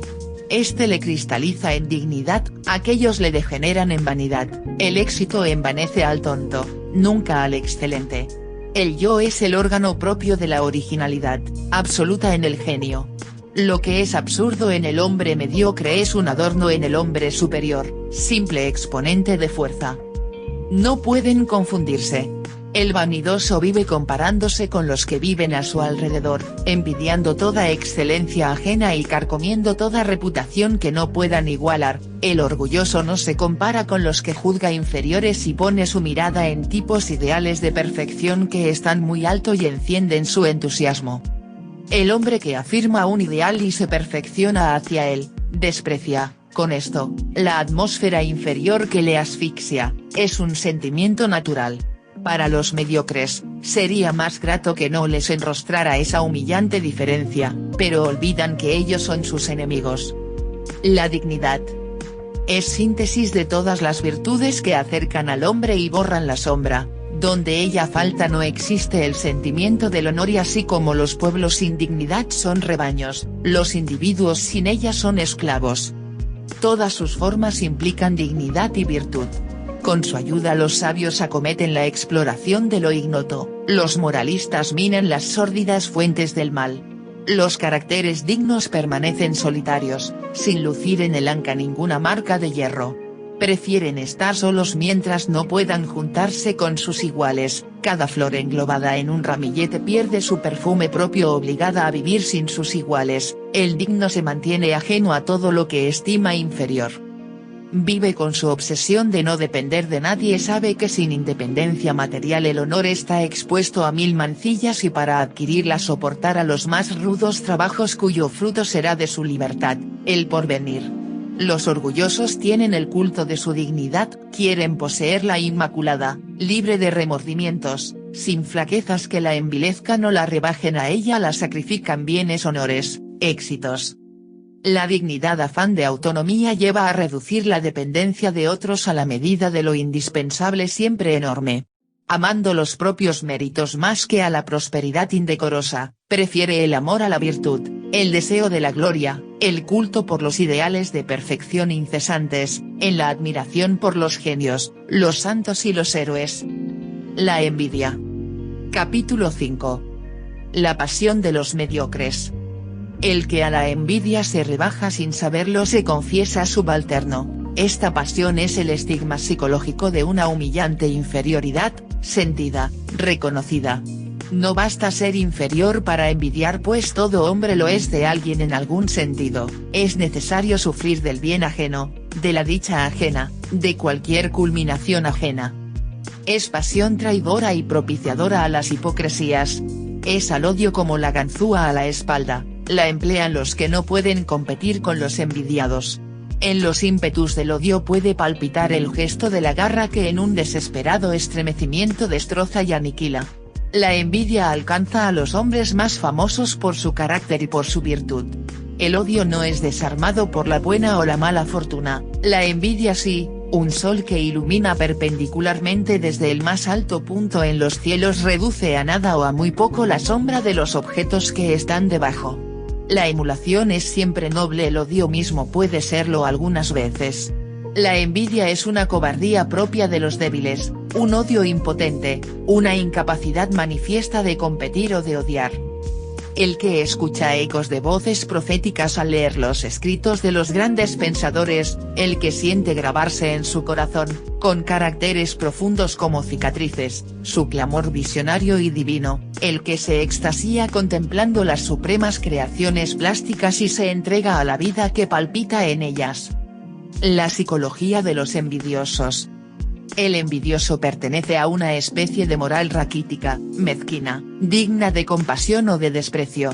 Este le cristaliza en dignidad, aquellos le degeneran en vanidad. El éxito envanece al tonto, nunca al excelente. El yo es el órgano propio de la originalidad, absoluta en el genio. Lo que es absurdo en el hombre mediocre es un adorno en el hombre superior, simple exponente de fuerza. No pueden confundirse. El vanidoso vive comparándose con los que viven a su alrededor, envidiando toda excelencia ajena y carcomiendo toda reputación que no puedan igualar. El orgulloso no se compara con los que juzga inferiores y pone su mirada en tipos ideales de perfección que están muy alto y encienden su entusiasmo. El hombre que afirma un ideal y se perfecciona hacia él, desprecia, con esto, la atmósfera inferior que le asfixia. Es un sentimiento natural. Para los mediocres, sería más grato que no les enrostrara esa humillante diferencia, pero olvidan que ellos son sus enemigos. La dignidad es síntesis de todas las virtudes que acercan al hombre y borran la sombra. Donde ella falta no existe el sentimiento del honor y así como los pueblos sin dignidad son rebaños, los individuos sin ella son esclavos. Todas sus formas implican dignidad y virtud. Con su ayuda los sabios acometen la exploración de lo ignoto, los moralistas minan las sórdidas fuentes del mal. Los caracteres dignos permanecen solitarios, sin lucir en el anca ninguna marca de hierro. Prefieren estar solos mientras no puedan juntarse con sus iguales. Cada flor englobada en un ramillete pierde su perfume propio obligada a vivir sin sus iguales. El digno se mantiene ajeno a todo lo que estima inferior. Vive con su obsesión de no depender de nadie, sabe que sin independencia material el honor está expuesto a 1000 mancillas y para adquirirla soportar a los más rudos trabajos cuyo fruto será de su libertad, el porvenir. Los orgullosos tienen el culto de su dignidad, quieren poseerla inmaculada, libre de remordimientos, sin flaquezas que la envilezcan o la rebajen a ella, la sacrifican bienes, honores, éxitos. La dignidad, afán de autonomía lleva a reducir la dependencia de otros a la medida de lo indispensable, siempre enorme. Amando los propios méritos más que a la prosperidad indecorosa, prefiere el amor a la virtud, el deseo de la gloria, el culto por los ideales de perfección incesantes, en la admiración por los genios, los santos y los héroes. La envidia. Capítulo 5. La pasión de los mediocres. El que a la envidia se rebaja sin saberlo se confiesa subalterno. Esta pasión es el estigma psicológico de una humillante inferioridad, sentida, reconocida. No basta ser inferior para envidiar, pues todo hombre lo es de alguien en algún sentido. Es necesario sufrir del bien ajeno, de la dicha ajena, de cualquier culminación ajena. Es pasión traidora y propiciadora a las hipocresías. Es al odio como la ganzúa a la espalda, la emplean los que no pueden competir con los envidiados. En los ímpetus del odio puede palpitar el gesto de la garra que en un desesperado estremecimiento destroza y aniquila. La envidia alcanza a los hombres más famosos por su carácter y por su virtud. El odio no es desarmado por la buena o la mala fortuna, la envidia sí. Un sol que ilumina perpendicularmente desde el más alto punto en los cielos reduce a nada o a muy poco la sombra de los objetos que están debajo. La emulación es siempre noble, el odio mismo puede serlo algunas veces. La envidia es una cobardía propia de los débiles, un odio impotente, una incapacidad manifiesta de competir o de odiar. El que escucha ecos de voces proféticas al leer los escritos de los grandes pensadores, el que siente grabarse en su corazón, con caracteres profundos como cicatrices, su clamor visionario y divino, el que se extasía contemplando las supremas creaciones plásticas y se entrega a la vida que palpita en ellas. La psicología de los envidiosos. El envidioso pertenece a una especie de moral raquítica, mezquina, digna de compasión o de desprecio.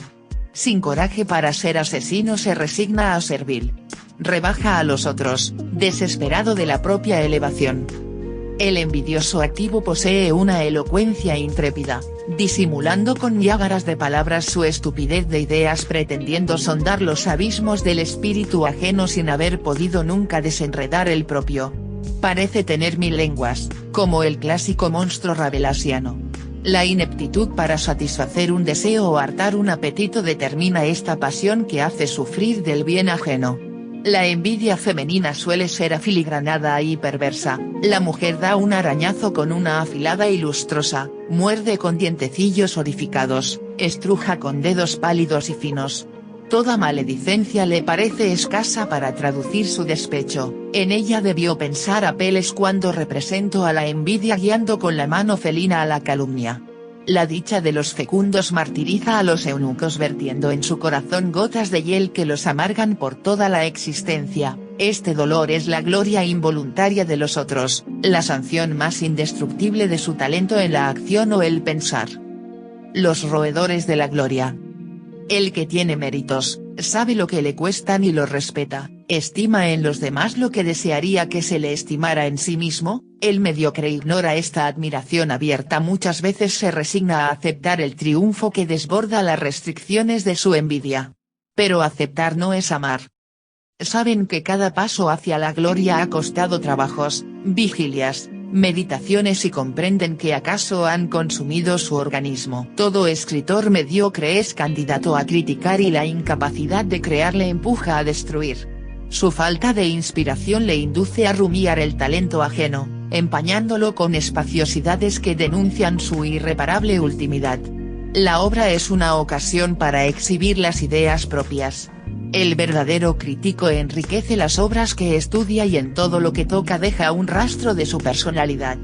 Sin coraje para ser asesino se resigna a servir. Rebaja a los otros, desesperado de la propia elevación. El envidioso activo posee una elocuencia intrépida, disimulando con llagaras de palabras su estupidez de ideas, pretendiendo sondar los abismos del espíritu ajeno sin haber podido nunca desenredar el propio. Parece tener 1000 lenguas, como el clásico monstruo rabelasiano. La ineptitud para satisfacer un deseo o hartar un apetito determina esta pasión que hace sufrir del bien ajeno. La envidia femenina suele ser afiligranada y perversa, la mujer da un arañazo con una afilada y lustrosa, muerde con dientecillos orificados, estruja con dedos pálidos y finos. Toda maledicencia le parece escasa para traducir su despecho, en ella debió pensar Apeles cuando representó a la envidia guiando con la mano felina a la calumnia. La dicha de los fecundos martiriza a los eunucos vertiendo en su corazón gotas de hiel que los amargan por toda la existencia, este dolor es la gloria involuntaria de los otros, la sanción más indestructible de su talento en la acción o el pensar. Los roedores de la gloria. El que tiene méritos, sabe lo que le cuestan y los respeta, estima en los demás lo que desearía que se le estimara en sí mismo. El mediocre ignora esta admiración abierta, muchas veces se resigna a aceptar el triunfo que desborda las restricciones de su envidia. Pero aceptar no es amar. Saben que cada paso hacia la gloria ha costado trabajos, vigilias, meditaciones y comprenden que acaso han consumido su organismo. Todo escritor mediocre es candidato a criticar y la incapacidad de crear le empuja a destruir. Su falta de inspiración le induce a rumiar el talento ajeno, empañándolo con espaciosidades que denuncian su irreparable ultimidad. La obra es una ocasión para exhibir las ideas propias. El verdadero crítico enriquece las obras que estudia y en todo lo que toca deja un rastro de su personalidad.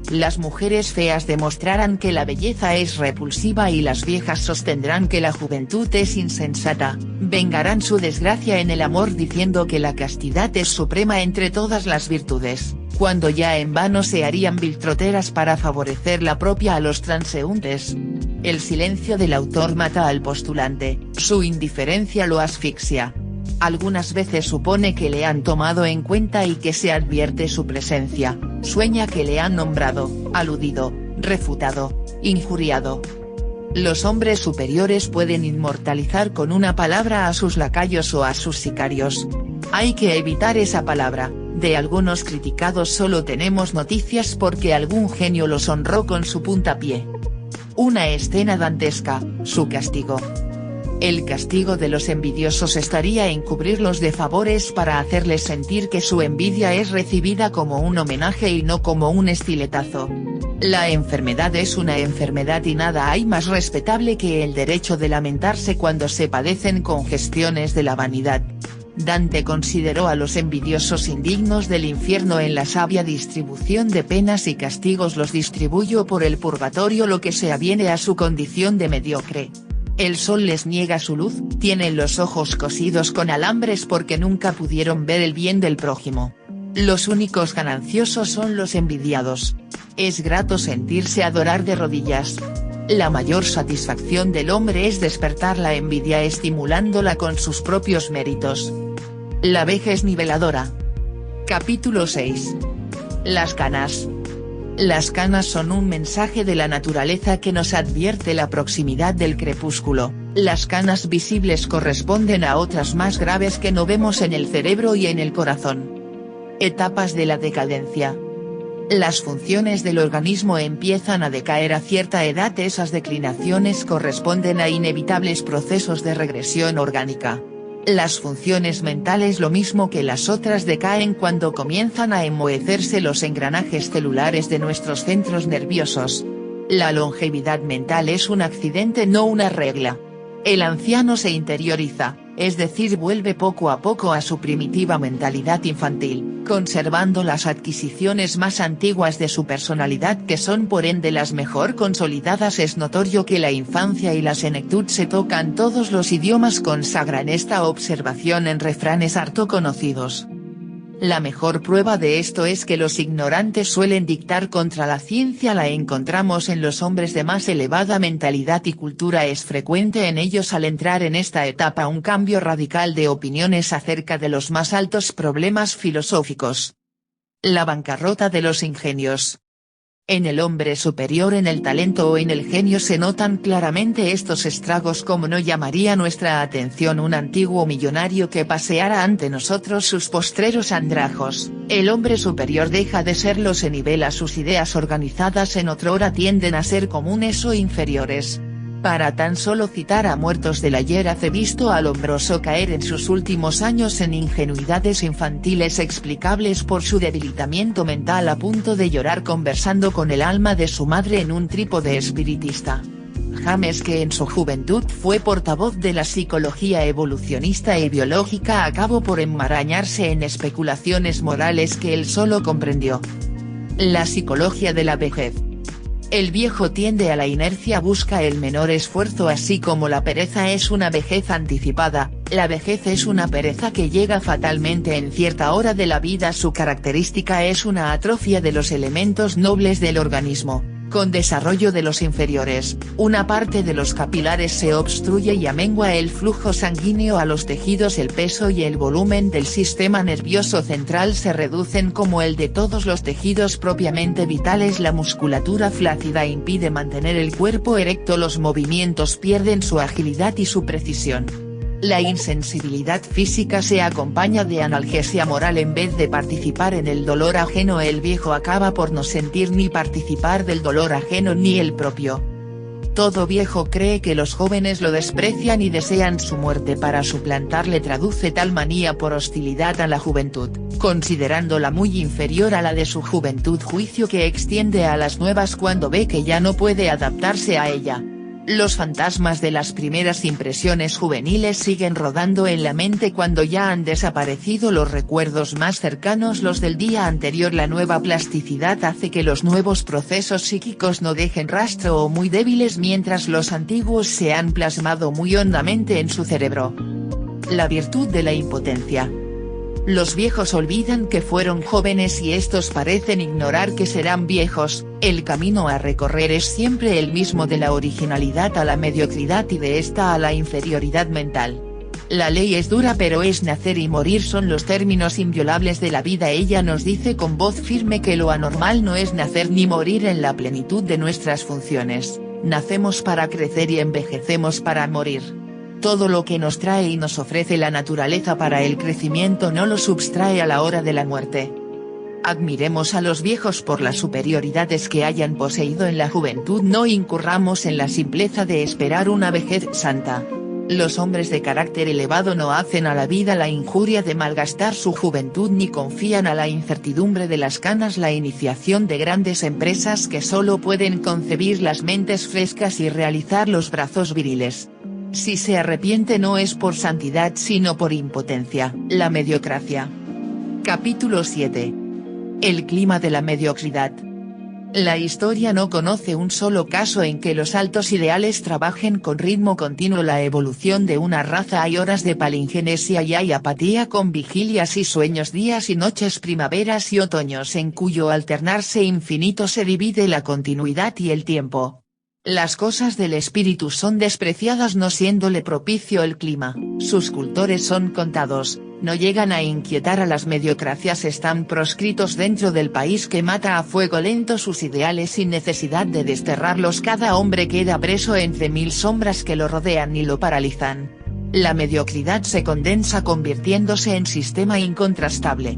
Las mujeres feas demostrarán que la belleza es repulsiva y las viejas sostendrán que la juventud es insensata, vengarán su desgracia en el amor diciendo que la castidad es suprema entre todas las virtudes, cuando ya en vano se harían viltroteras para favorecer la propia a los transeúntes. El silencio del autor mata al postulante, su indiferencia lo asfixia. Algunas veces supone que le han tomado en cuenta y que se advierte su presencia, sueña que le han nombrado, aludido, refutado, injuriado. Los hombres superiores pueden inmortalizar con una palabra a sus lacayos o a sus sicarios. Hay que evitar esa palabra, de algunos criticados solo tenemos noticias porque algún genio los honró con su puntapié. Una escena dantesca, su castigo. El castigo de los envidiosos estaría en cubrirlos de favores para hacerles sentir que su envidia es recibida como un homenaje y no como un estiletazo. La enfermedad es una enfermedad y nada hay más respetable que el derecho de lamentarse cuando se padecen congestiones de la vanidad. Dante consideró a los envidiosos indignos del infierno. En la sabia distribución de penas y castigos los distribuyó por el purgatorio, lo que se aviene a su condición de mediocre. El sol les niega su luz, tienen los ojos cosidos con alambres porque nunca pudieron ver el bien del prójimo. Los únicos gananciosos son los envidiados. Es grato sentirse adorar de rodillas. La mayor satisfacción del hombre es despertar la envidia estimulándola con sus propios méritos. La vejez niveladora. Capítulo 6. Las canas. Las canas son un mensaje de la naturaleza que nos advierte la proximidad del crepúsculo. Las canas visibles corresponden a otras más graves que no vemos en el cerebro y en el corazón. Etapas de la decadencia. Las funciones del organismo empiezan a decaer a cierta edad. Esas declinaciones corresponden a inevitables procesos de regresión orgánica. Las funciones mentales, lo mismo que las otras, decaen cuando comienzan a enmohecerse los engranajes celulares de nuestros centros nerviosos. La longevidad mental es un accidente, no una regla. El anciano se interioriza, es decir, vuelve poco a poco a su primitiva mentalidad infantil, conservando las adquisiciones más antiguas de su personalidad, que son por ende las mejor consolidadas. Es notorio que la infancia y la senectud se tocan. Todos los idiomas consagran esta observación en refranes harto conocidos. La mejor prueba de esto es que los ignorantes suelen dictar contra la ciencia. La encontramos en los hombres de más elevada mentalidad y cultura. Es frecuente en ellos, al entrar en esta etapa, un cambio radical de opiniones acerca de los más altos problemas filosóficos. La bancarrota de los ingenios. En el hombre superior en el talento o en el genio se notan claramente estos estragos. Como no llamaría nuestra atención un antiguo millonario que paseara ante nosotros sus postreros andrajos. El hombre superior deja de serlo, se nivela. Sus ideas organizadas en otrora tienden a ser comunes o inferiores. Para tan solo citar a muertos del ayer, hace visto al hombroso caer en sus últimos años en ingenuidades infantiles explicables por su debilitamiento mental, a punto de llorar conversando con el alma de su madre en un trípode espiritista. James, que en su juventud fue portavoz de la psicología evolucionista y biológica, acabó por enmarañarse en especulaciones morales que él solo comprendió. La psicología de la vejez. El viejo tiende a la inercia, busca el menor esfuerzo, así como la pereza es una vejez anticipada. La vejez es una pereza que llega fatalmente en cierta hora de la vida. Su característica es una atrofia de los elementos nobles del organismo, con desarrollo de los inferiores. Una parte de los capilares se obstruye y amengua el flujo sanguíneo a los tejidos. El peso y el volumen del sistema nervioso central se reducen como el de todos los tejidos propiamente vitales. La musculatura flácida impide mantener el cuerpo erecto. Los movimientos pierden su agilidad y su precisión. La insensibilidad física se acompaña de analgesia moral. En vez de participar en el dolor ajeno, el viejo acaba por no sentir ni participar del dolor ajeno ni el propio. Todo viejo cree que los jóvenes lo desprecian y desean su muerte para suplantarle. Traduce tal manía por hostilidad a la juventud, considerándola muy inferior a la de su juventud, juicio que extiende a las nuevas cuando ve que ya no puede adaptarse a ella. Los fantasmas de las primeras impresiones juveniles siguen rodando en la mente cuando ya han desaparecido los recuerdos más cercanos, los del día anterior. La nueva plasticidad hace que los nuevos procesos psíquicos no dejen rastro o muy débiles, mientras los antiguos se han plasmado muy hondamente en su cerebro. La virtud de la impotencia. Los viejos olvidan que fueron jóvenes y estos parecen ignorar que serán viejos. El camino a recorrer es siempre el mismo, de la originalidad a la mediocridad y de esta a la inferioridad mental. La ley es dura, pero es nacer y morir son los términos inviolables de la vida. Ella nos dice con voz firme que lo anormal no es nacer ni morir en la plenitud de nuestras funciones. Nacemos para crecer y envejecemos para morir. Todo lo que nos trae y nos ofrece la naturaleza para el crecimiento no lo subtrae a la hora de la muerte. Admiremos a los viejos por las superioridades que hayan poseído en la juventud. No incurramos en la simpleza de esperar una vejez santa. Los hombres de carácter elevado no hacen a la vida la injuria de malgastar su juventud, ni confían a la incertidumbre de las canas la iniciación de grandes empresas que solo pueden concebir las mentes frescas y realizar los brazos viriles. Si se arrepiente no es por santidad sino por impotencia. La mediocracia. Capítulo 7. El clima de la mediocridad. La historia no conoce un solo caso en que los altos ideales trabajen con ritmo continuo la evolución de una raza. Hay horas de palingenesia y hay apatía con vigilias y sueños, días y noches, primaveras y otoños en cuyo alternarse infinito se divide la continuidad y el tiempo. Las cosas del espíritu son despreciadas no siéndole propicio el clima, sus cultores son contados, no llegan a inquietar a las mediocracias, están proscritos dentro del país que mata a fuego lento sus ideales sin necesidad de desterrarlos. Cada hombre queda preso entre mil sombras que lo rodean y lo paralizan. La mediocridad se condensa convirtiéndose en sistema incontrastable.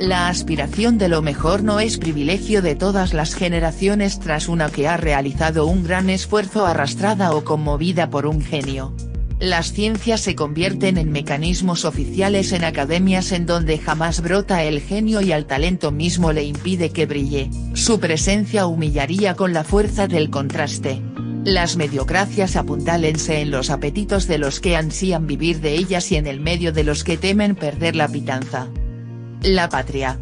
La aspiración de lo mejor no es privilegio de todas las generaciones tras una que ha realizado un gran esfuerzo, arrastrada o conmovida por un genio. Las ciencias se convierten en mecanismos oficiales en academias en donde jamás brota el genio y al talento mismo le impide que brille, su presencia humillaría con la fuerza del contraste. Las mediocracias apuntálense en los apetitos de los que ansían vivir de ellas y en el medio de los que temen perder la pitanza. La patria.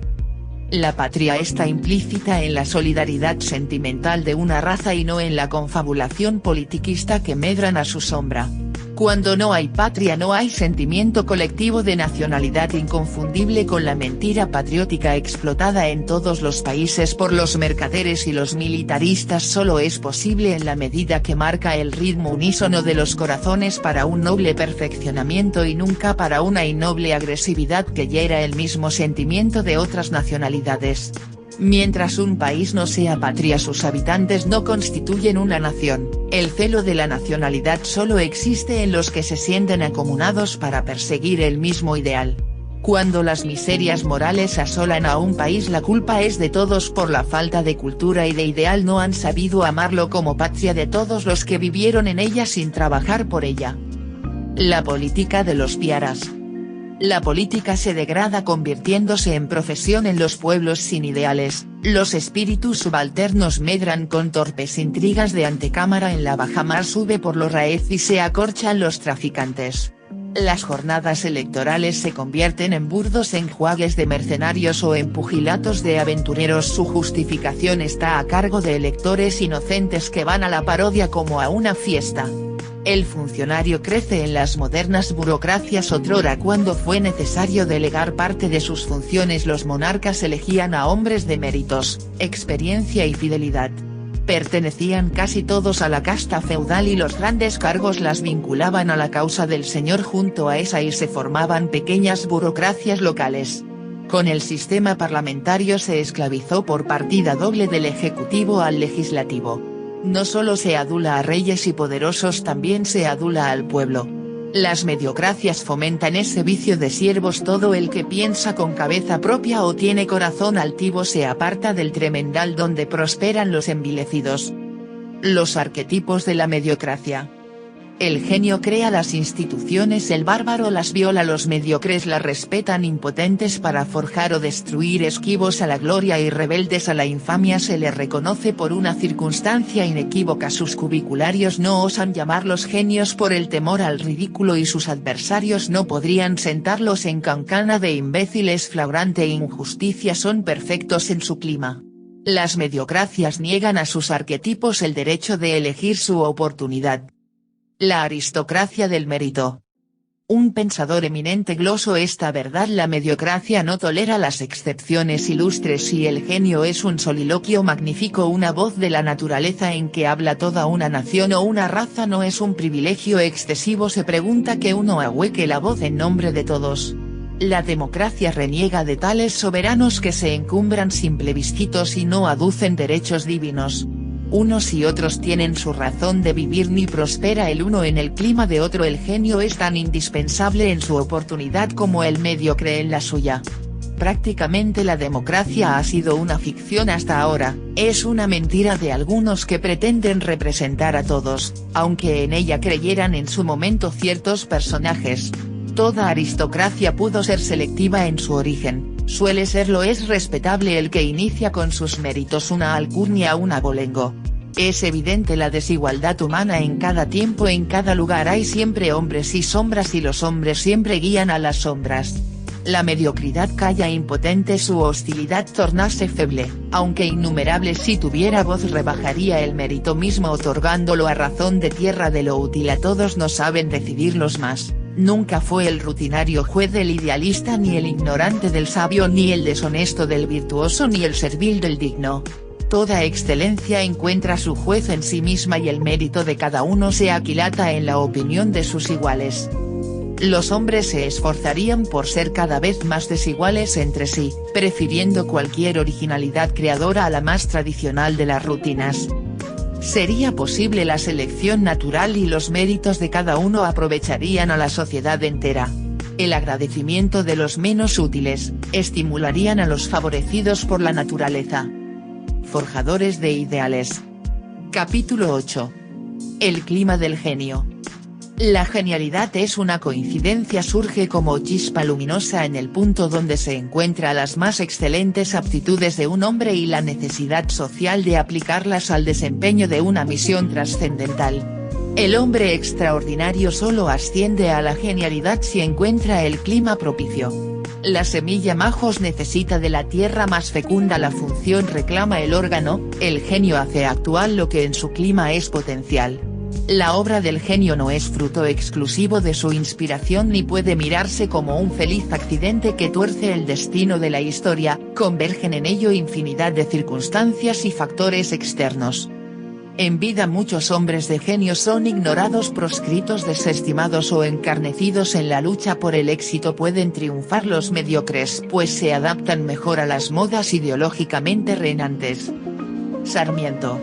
La patria está implícita en la solidaridad sentimental de una raza y no en la confabulación politiquista que medran a su sombra. Cuando no hay patria no hay sentimiento colectivo de nacionalidad inconfundible con la mentira patriótica explotada en todos los países por los mercaderes y los militaristas. Solo es posible en la medida que marca el ritmo unísono de los corazones para un noble perfeccionamiento y nunca para una innoble agresividad que hiera el mismo sentimiento de otras nacionalidades. Mientras un país no sea patria sus habitantes no constituyen una nación, el celo de la nacionalidad solo existe en los que se sienten acomunados para perseguir el mismo ideal. Cuando las miserias morales asolan a un país la culpa es de todos por la falta de cultura y de ideal, no han sabido amarlo como patria de todos los que vivieron en ella sin trabajar por ella. La política de los piaras. La política se degrada convirtiéndose en profesión en los pueblos sin ideales, los espíritus subalternos medran con torpes intrigas de antecámara, en la bajamar sube por lo raez y se acorchan los traficantes. Las jornadas electorales se convierten en burdos enjuagues de mercenarios o en pugilatos de aventureros. Su justificación está a cargo de electores inocentes que van a la parodia como a una fiesta. El funcionario crece en las modernas burocracias. Otrora, cuando fue necesario delegar parte de sus funciones, los monarcas elegían a hombres de méritos, experiencia y fidelidad. Pertenecían casi todos a la casta feudal y los grandes cargos las vinculaban a la causa del señor. Junto a esa y se formaban pequeñas burocracias locales. Con el sistema parlamentario se esclavizó por partida doble del ejecutivo al legislativo. No solo se adula a reyes y poderosos, también se adula al pueblo. Las mediocracias fomentan ese vicio de siervos. Todo el que piensa con cabeza propia o tiene corazón altivo se aparta del tremendal donde prosperan los envilecidos. Los arquetipos de la mediocracia. El genio crea las instituciones, el bárbaro las viola, los mediocres las respetan, impotentes para forjar o destruir, esquivos a la gloria y rebeldes a la infamia. Se les reconoce por una circunstancia inequívoca: sus cubicularios no osan llamarlos genios por el temor al ridículo y sus adversarios no podrían sentarlos en cancana de imbéciles. Flagrante injusticia, son perfectos en su clima. Las mediocracias niegan a sus arquetipos el derecho de elegir su oportunidad. La aristocracia del mérito. Un pensador eminente glosó esta verdad: la mediocracia no tolera las excepciones ilustres y el genio es un soliloquio magnífico, una voz de la naturaleza en que habla toda una nación o una raza. No es un privilegio excesivo, se pregunta, que uno ahueque la voz en nombre de todos. La democracia reniega de tales soberanos que se encumbran sin plebiscitos y no aducen derechos divinos. Unos y otros tienen su razón de vivir, ni prospera el uno en el clima de otro. El genio es tan indispensable en su oportunidad como el mediocre en la suya. Prácticamente la democracia ha sido una ficción hasta ahora, es una mentira de algunos que pretenden representar a todos, aunque en ella creyeran en su momento ciertos personajes. Toda aristocracia pudo ser selectiva en su origen, suele serlo. Es respetable el que inicia con sus méritos una alcurnia, un abolengo. Es evidente la desigualdad humana en cada tiempo, en cada lugar hay siempre hombres y sombras y los hombres siempre guían a las sombras. La mediocridad calla impotente, su hostilidad tornase feble, aunque innumerable si tuviera voz rebajaría el mérito mismo otorgándolo a razón de tierra de lo útil a todos no saben decidir los más. Nunca fue el rutinario juez del idealista ni el ignorante del sabio ni el deshonesto del virtuoso ni el servil del digno. Toda excelencia encuentra su juez en sí misma y el mérito de cada uno se aquilata en la opinión de sus iguales. Los hombres se esforzarían por ser cada vez más desiguales entre sí, prefiriendo cualquier originalidad creadora a la más tradicional de las rutinas. Sería posible la selección natural y los méritos de cada uno aprovecharían a la sociedad entera. El agradecimiento de los menos útiles, estimularían a los favorecidos por la naturaleza. Forjadores de ideales. Capítulo 8. El clima del genio. La genialidad es una coincidencia, surge como chispa luminosa en el punto donde se encuentran las más excelentes aptitudes de un hombre y la necesidad social de aplicarlas al desempeño de una misión trascendental. El hombre extraordinario solo asciende a la genialidad si encuentra el clima propicio. La semilla majos necesita de la tierra más fecunda, la función reclama el órgano, el genio hace actual lo que en su clima es potencial. La obra del genio no es fruto exclusivo de su inspiración ni puede mirarse como un feliz accidente que tuerce el destino de la historia, convergen en ello infinidad de circunstancias y factores externos. En vida muchos hombres de genio son ignorados, proscritos, desestimados o encarnecidos en la lucha por el éxito pueden triunfar los mediocres pues se adaptan mejor a las modas ideológicamente reinantes. Sarmiento.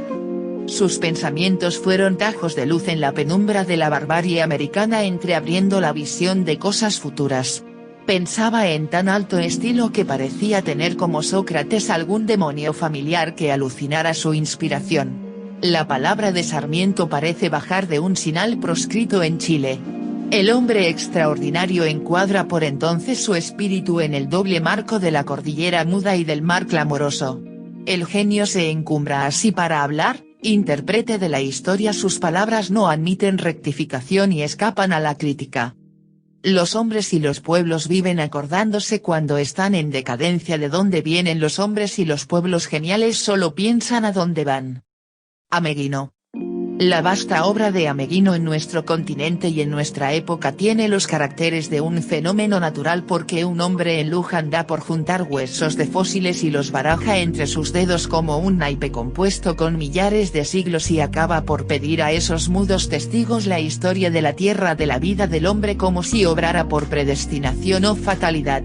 Sus pensamientos fueron tajos de luz en la penumbra de la barbarie americana entreabriendo la visión de cosas futuras. Pensaba en tan alto estilo que parecía tener como Sócrates algún demonio familiar que alucinara su inspiración. La palabra de Sarmiento parece bajar de un sinal proscrito en Chile. El hombre extraordinario encuadra por entonces su espíritu en el doble marco de la cordillera muda y del mar clamoroso. El genio se encumbra así para hablar, intérprete de la historia, sus palabras no admiten rectificación y escapan a la crítica. Los hombres y los pueblos viven acordándose cuando están en decadencia de dónde vienen los hombres y los pueblos geniales solo piensan a dónde van. Ameghino. La vasta obra de Ameghino en nuestro continente y en nuestra época tiene los caracteres de un fenómeno natural porque un hombre en Luján da por juntar huesos de fósiles y los baraja entre sus dedos como un naipe compuesto con millares de siglos y acaba por pedir a esos mudos testigos la historia de la tierra de la vida del hombre como si obrara por predestinación o fatalidad.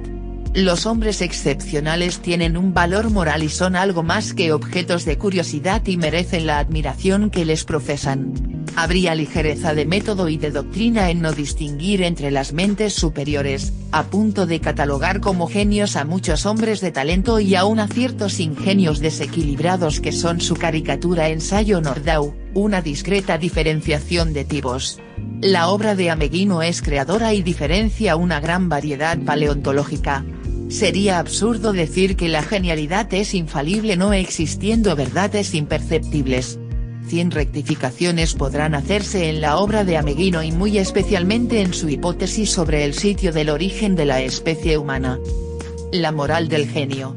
Los hombres excepcionales tienen un valor moral y son algo más que objetos de curiosidad y merecen la admiración que les profesan. Habría ligereza de método y de doctrina en no distinguir entre las mentes superiores, a punto de catalogar como genios a muchos hombres de talento y aún a ciertos ingenios desequilibrados que son su caricatura. Ensayo Nordau, una discreta diferenciación de tipos. La obra de Ameghino es creadora y diferencia una gran variedad paleontológica. Sería absurdo decir que la genialidad es infalible no existiendo verdades imperceptibles. 100 rectificaciones podrán hacerse en la obra de Ameghino y muy especialmente en su hipótesis sobre el sitio del origen de la especie humana. La moral del genio.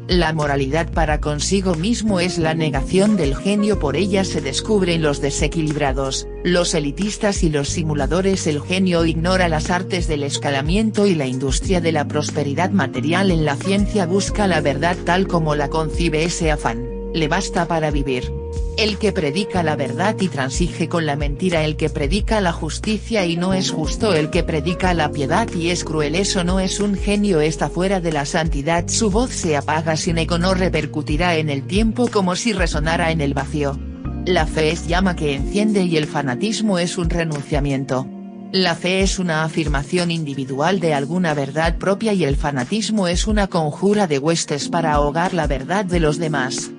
La moralidad para consigo mismo es la negación del genio, por ella se descubren los desequilibrados, los elitistas y los simuladores. El genio ignora las artes del escalamiento y la industria de la prosperidad material. En la ciencia busca la verdad tal como la concibe, ese afán, le basta para vivir. El que predica la verdad y transige con la mentira, el que predica la justicia y no es justo, el que predica la piedad y es cruel, eso no es un genio, está fuera de la santidad, su voz se apaga sin eco, no repercutirá en el tiempo como si resonara en el vacío. La fe es llama que enciende y el fanatismo es un renunciamiento. La fe es una afirmación individual de alguna verdad propia y el fanatismo es una conjura de huestes para ahogar la verdad de los demás.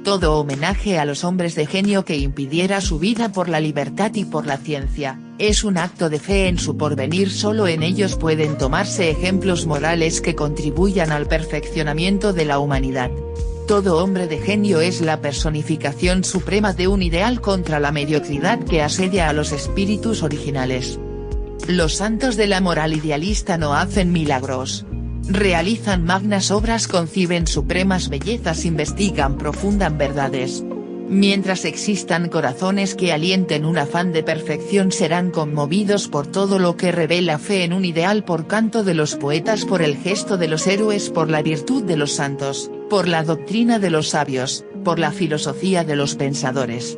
Todo homenaje a los hombres de genio que impidiera su vida por la libertad y por la ciencia, es un acto de fe en su porvenir. Solo en ellos pueden tomarse ejemplos morales que contribuyan al perfeccionamiento de la humanidad. Todo hombre de genio es la personificación suprema de un ideal contra la mediocridad que asedia a los espíritus originales. Los santos de la moral idealista no hacen milagros. Realizan magnas obras, conciben supremas bellezas, investigan profundas verdades. Mientras existan corazones que alienten un afán de perfección, serán conmovidos por todo lo que revela fe en un ideal, por canto de los poetas, por el gesto de los héroes, por la virtud de los santos, por la doctrina de los sabios, por la filosofía de los pensadores.